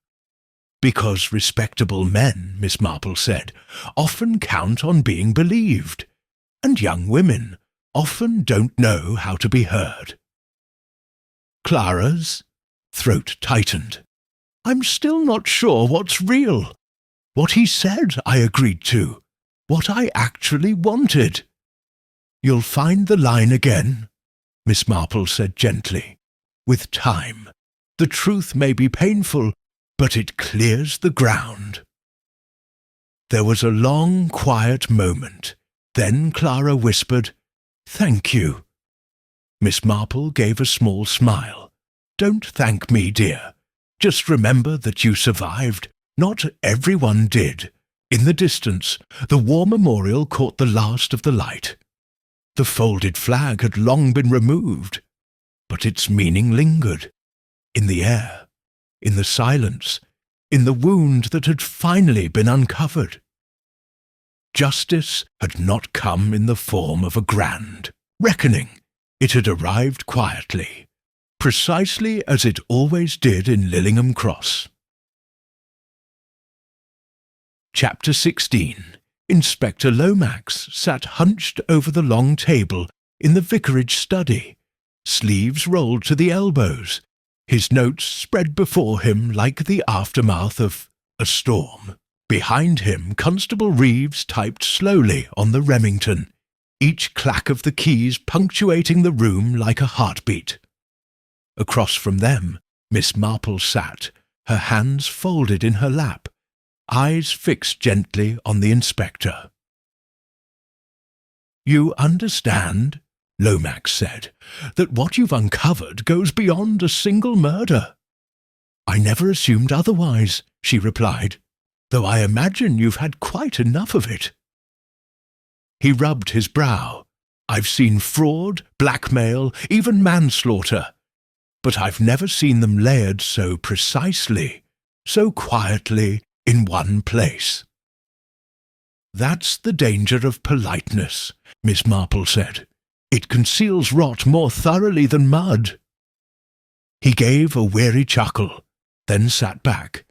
"Because respectable men," Miss Marple said, "often count on being believed, and young women often don't know how to be heard." Clara's throat tightened. "I'm still not sure what's real. What he said I agreed to. What I actually wanted." "You'll find the line again," Miss Marple said gently. "With time. The truth may be painful, but it clears the ground." There was a long, quiet moment. Then Clara whispered, "Thank you." Miss Marple gave a small smile. "Don't thank me, dear. Just remember that you survived. Not everyone did. In the distance, the war memorial caught the last of the light. The folded flag had long been removed, but its meaning lingered. In the air, in the silence, in the wound that had finally been uncovered. Justice had not come in the form of a grand reckoning. It had arrived quietly, precisely as it always did in Lillingham Cross. Chapter 16. Inspector Lomax sat hunched over the long table in the vicarage study, sleeves rolled to the elbows, his notes spread before him like the aftermath of a storm. Behind him, Constable Reeves typed slowly on the Remington, each clack of the keys punctuating the room like a heartbeat. Across from them, Miss Marple sat, her hands folded in her lap, eyes fixed gently on the inspector. "You understand," Lomax said, "that what you've uncovered goes beyond a single murder." "I never assumed otherwise," she replied, "though I imagine you've had quite enough of it." He rubbed his brow. "I've seen fraud, blackmail, even manslaughter, but I've never seen them layered so precisely, so quietly, in one place." "That's the danger of politeness," Miss Marple said. "It conceals rot more thoroughly than mud." He gave a weary chuckle, then sat back.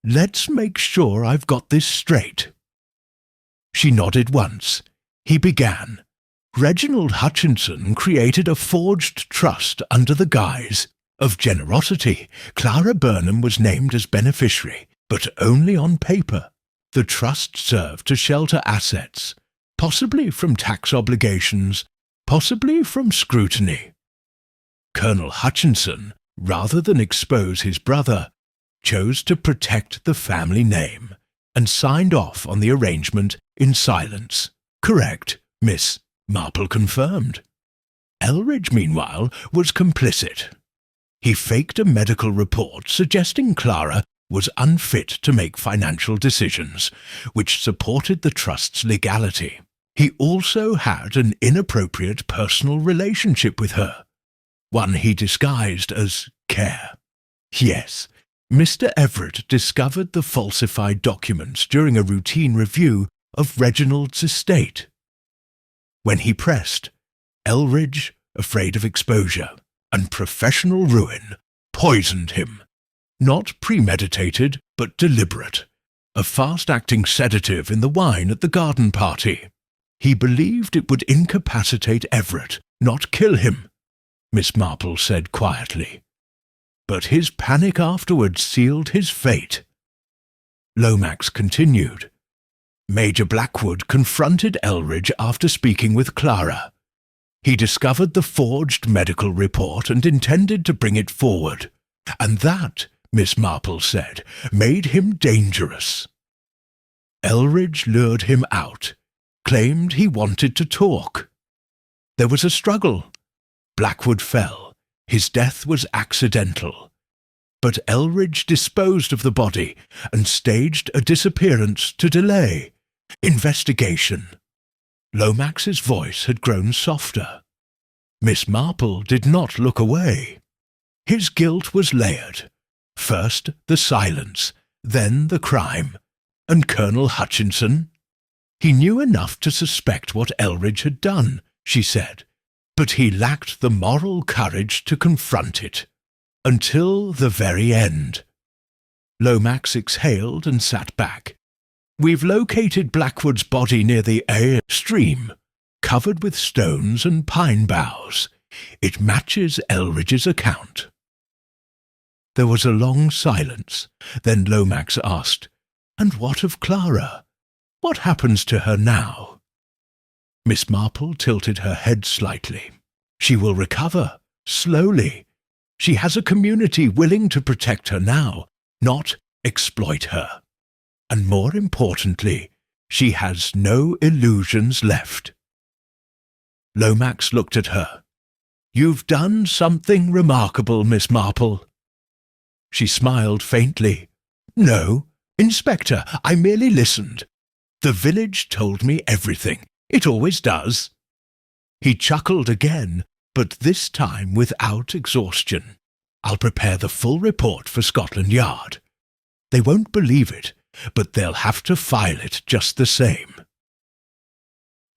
"Let's make sure I've got this straight." She nodded once. He began. "Reginald Hutchinson created a forged trust under the guise of generosity. Clara Burnham was named as beneficiary, but only on paper. The trust served to shelter assets, possibly from tax obligations, possibly from scrutiny. Colonel Hutchinson, rather than expose his brother, chose to protect the family name, and signed off on the arrangement in silence." "Correct," Miss Marple confirmed. "Elridge, meanwhile, was complicit. He faked a medical report suggesting Clara was unfit to make financial decisions, which supported the trust's legality. He also had an inappropriate personal relationship with her, one he disguised as care. Yes, Mr. Everett discovered the falsified documents during a routine review of Reginald's estate. When he pressed, Elridge, afraid of exposure and professional ruin, poisoned him. Not premeditated, but deliberate. A fast-acting sedative in the wine at the garden party. He believed it would incapacitate Everett, not kill him," Miss Marple said quietly. "But his panic afterwards sealed his fate." Lomax continued. "Major Blackwood confronted Elridge after speaking with Clara. He discovered the forged medical report and intended to bring it forward, and that, Miss Marple said, made him dangerous. Elridge lured him out, claimed he wanted to talk. There was a struggle. Blackwood fell. His death was accidental. But Elridge disposed of the body and staged a disappearance to delay investigation." Lomax's voice had grown softer. Miss Marple did not look away. His guilt was layered. First the silence, then the crime. And Colonel Hutchinson? He knew enough to suspect what Elridge had done, she said, but he lacked the moral courage to confront it. Until the very end. Lomax exhaled and sat back. "We've located Blackwood's body near the A stream, covered with stones and pine boughs. It matches Elridge's account." There was a long silence. Then Lomax asked, "And what of Clara? What happens to her now?" Miss Marple tilted her head slightly. "She will recover, slowly. She has a community willing to protect her now, not exploit her. And more importantly, she has no illusions left." Lomax looked at her. "You've done something remarkable, Miss Marple." She smiled faintly. "No, Inspector, I merely listened. The village told me everything. It always does." He chuckled again, but this time without exhaustion. "I'll prepare the full report for Scotland Yard." They won't believe it, but they'll have to file it just the same."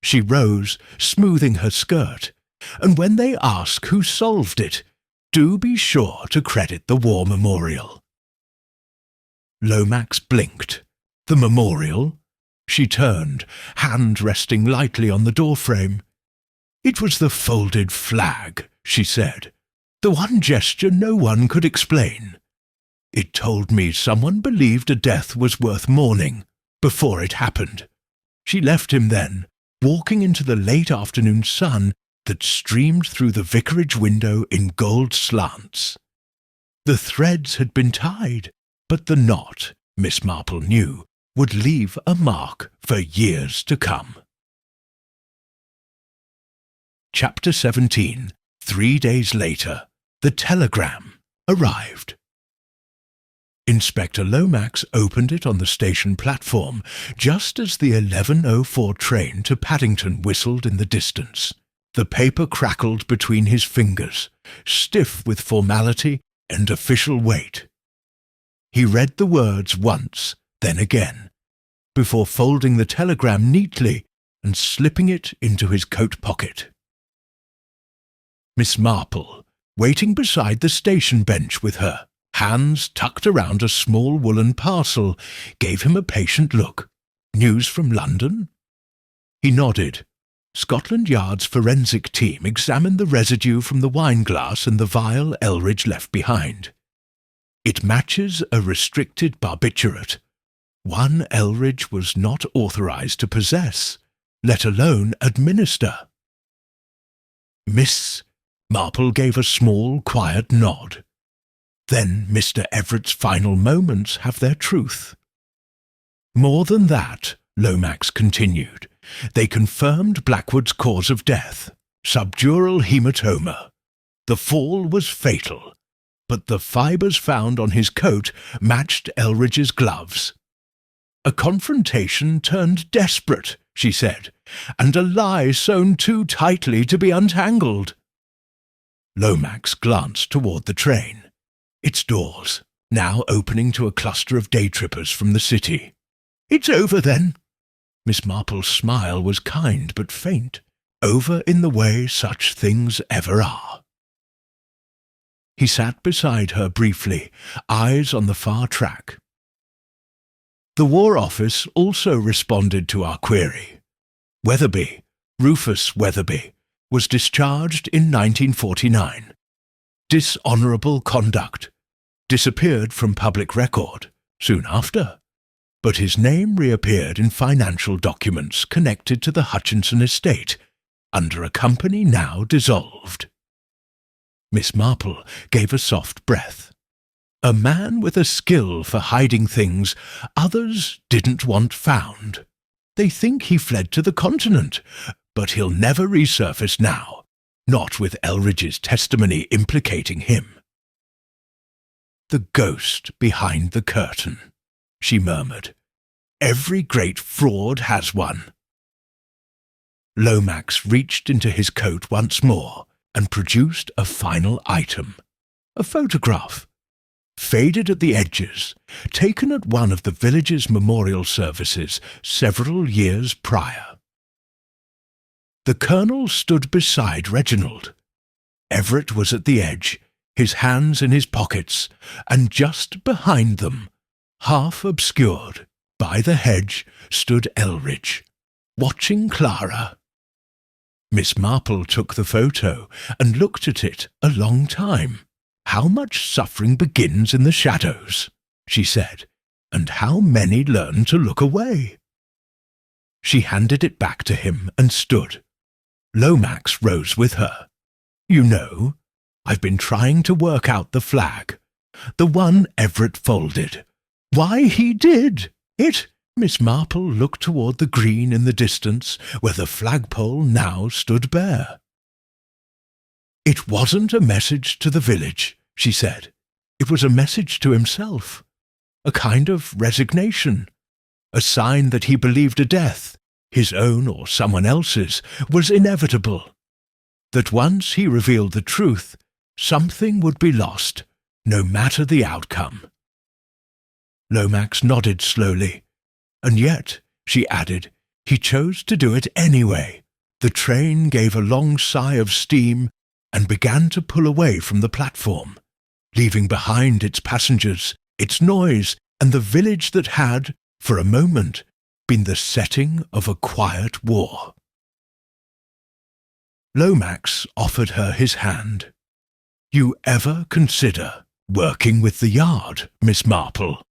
She rose, smoothing her skirt, "And when they ask who solved it, do be sure to credit the War Memorial." Lomax blinked. "The memorial?" She turned, hand resting lightly on the doorframe. "It was the folded flag," she said. "The one gesture no one could explain. It told me someone believed a death was worth mourning before it happened." She left him then, walking into the late afternoon sun that streamed through the vicarage window in gold slants. The threads had been tied, but the knot, Miss Marple knew, would leave a mark for years to come. Chapter 17. 3 days later, the telegram arrived. Inspector Lomax opened it on the station platform just as the 11:04 train to Paddington whistled in the distance. The paper crackled between his fingers, stiff with formality and official weight. He read the words once, then again, before folding the telegram neatly and slipping it into his coat pocket. Miss Marple, waiting beside the station bench with her, hands tucked around a small woolen parcel, gave him a patient look. "News from London?" He nodded. Scotland Yard's forensic team examined the residue from the wine glass and the vial Elridge left behind. "It matches a restricted barbiturate, one Elridge was not authorized to possess, let alone administer." Miss Marple gave a small, quiet nod. "Then Mr. Everett's final moments have their truth." "More than that," Lomax continued, "they confirmed Blackwood's cause of death, subdural hematoma. The fall was fatal, but the fibres found on his coat matched Elridge's gloves. A confrontation turned desperate," she said, "and a lie sewn too tightly to be untangled." Lomax glanced toward the train, its doors now opening to a cluster of day-trippers from the city. "It's over, then." Miss Marple's smile was kind but faint, over in the way such things ever are. He sat beside her briefly, eyes on the far track. "The War Office also responded to our query. Weatherby, Rufus Weatherby, was discharged in 1949. Dishonourable conduct. Disappeared from public record soon after, but his name reappeared in financial documents connected to the Hutchinson estate, under a company now dissolved." Miss Marple gave a soft breath. "A man with a skill for hiding things others didn't want found. They think he fled to the continent, but he'll never resurface now, not with Elridge's testimony implicating him." "The ghost behind the curtain," she murmured. "Every great fraud has one." Lomax reached into his coat once more and produced a final item, a photograph, faded at the edges, taken at one of the village's memorial services several years prior. The Colonel stood beside Reginald. Everett was at the edge, his hands in his pockets, and just behind them, half obscured by the hedge, stood Elridge, watching Clara. Miss Marple took the photo and looked at it a long time. "How much suffering begins in the shadows," she said, "and how many learn to look away." She handed it back to him and stood. Lomax rose with her. "You know, I've been trying to work out the flag, the one Everett folded. Why he did it." Miss Marple looked toward the green in the distance, where the flagpole now stood bare. "It wasn't a message to the village," she said. "It was a message to himself, a kind of resignation, a sign that he believed a death, his own or someone else's, was inevitable, that once he revealed the truth, something would be lost, no matter the outcome." Lomax nodded slowly. And yet, she added, he chose to do it anyway. The train gave a long sigh of steam and began to pull away from the platform, leaving behind its passengers, its noise, and the village that had, for a moment, been the setting of a quiet war. Lomax offered her his hand. "You ever consider working with the yard, Miss Marple?"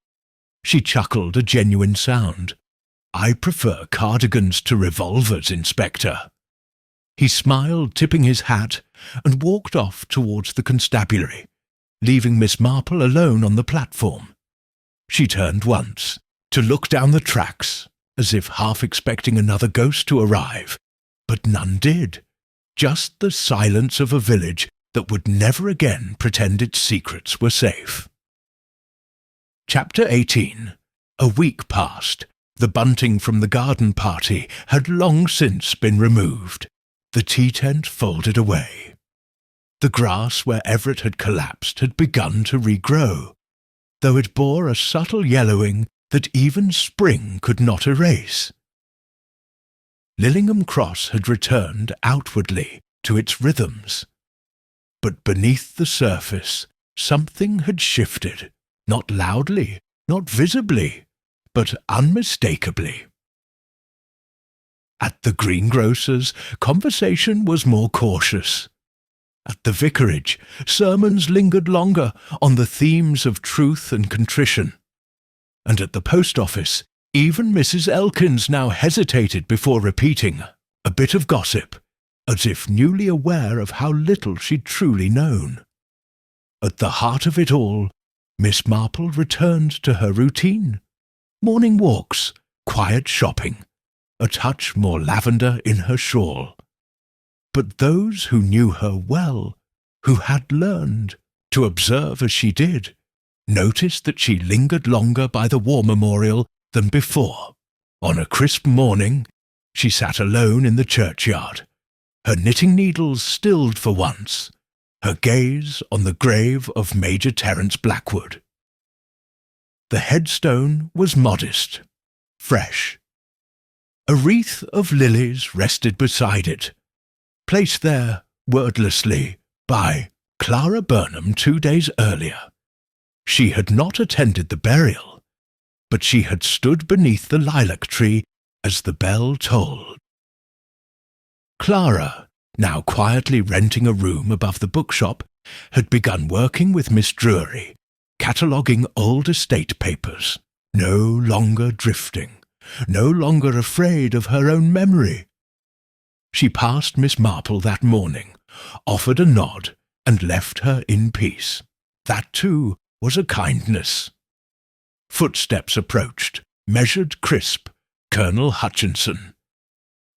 She chuckled a genuine sound. "I prefer cardigans to revolvers, Inspector." He smiled, tipping his hat, and walked off towards the constabulary, leaving Miss Marple alone on the platform. She turned once, to look down the tracks, as if half expecting another ghost to arrive, but none did. Just the silence of a village that would never again pretend its secrets were safe. Chapter 18. A week passed. The bunting from the garden party had long since been removed. The tea tent folded away. The grass where Everett had collapsed had begun to regrow, though it bore a subtle yellowing that even spring could not erase. Lillingham Cross had returned outwardly to its rhythms, but beneath the surface something had shifted, not loudly, not visibly, but unmistakably. At the greengrocer's, conversation was more cautious. At the vicarage, sermons lingered longer on the themes of truth and contrition. And at the post office, even Mrs. Elkins now hesitated before repeating a bit of gossip, as if newly aware of how little she'd truly known. At the heart of it all, Miss Marple returned to her routine. Morning walks, quiet shopping, a touch more lavender in her shawl. But those who knew her well, who had learned to observe as she did, noticed that she lingered longer by the war memorial than before. On a crisp morning, she sat alone in the churchyard, her knitting needles stilled for once, her gaze on the grave of Major Terence Blackwood. The headstone was modest, fresh. A wreath of lilies rested beside it, placed there wordlessly by Clara Burnham 2 days earlier. She had not attended the burial, but she had stood beneath the lilac tree as the bell tolled. Clara, now quietly renting a room above the bookshop, had begun working with Miss Drury, cataloguing old estate papers, no longer drifting, no longer afraid of her own memory. She passed Miss Marple that morning, offered a nod, and left her in peace. That, too, was a kindness. Footsteps approached, measured crisp, Colonel Hutchinson.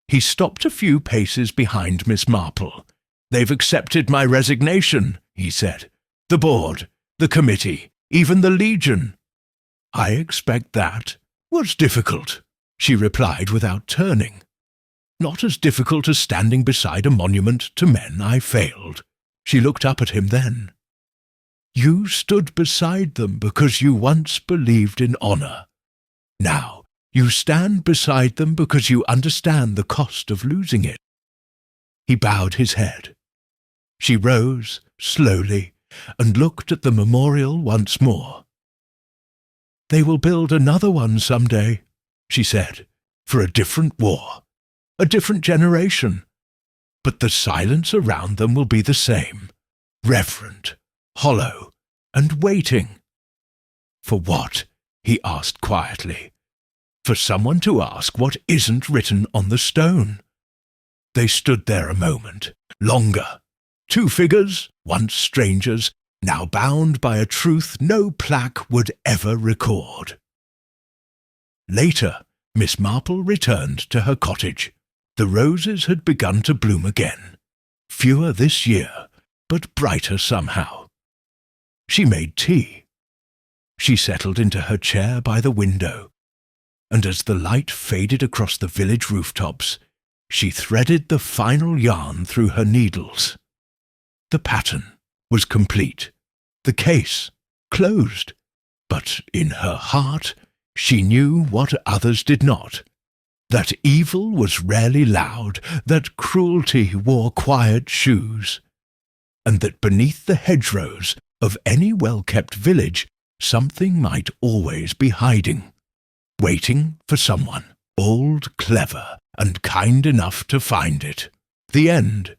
He stopped a few paces behind Miss Marple. "They've accepted my resignation," he said. "The board, the committee, even the Legion." "I expect that was difficult," she replied without turning. "Not as difficult as standing beside a monument to men I failed." She looked up at him then. "You stood beside them because you once believed in honour. Now, you stand beside them because you understand the cost of losing it." He bowed his head. She rose, slowly, and looked at the memorial once more. "They will build another one some day," she said, "for a different war, a different generation. But the silence around them will be the same, reverent, hollow, and waiting." "For what?" he asked quietly. "For someone to ask what isn't written on the stone." They stood there a moment, longer. Two figures, once strangers, now bound by a truth no plaque would ever record. Later, Miss Marple returned to her cottage. The roses had begun to bloom again, fewer this year, but brighter somehow. She made tea. She settled into her chair by the window, and as the light faded across the village rooftops, she threaded the final yarn through her needles. The pattern was complete, the case closed, But in her heart she knew what others did not, that evil was rarely loud, that cruelty wore quiet shoes, and that beneath the hedgerows of any well-kept village something might always be hiding, waiting for someone, old, clever, and kind enough to find it. The end.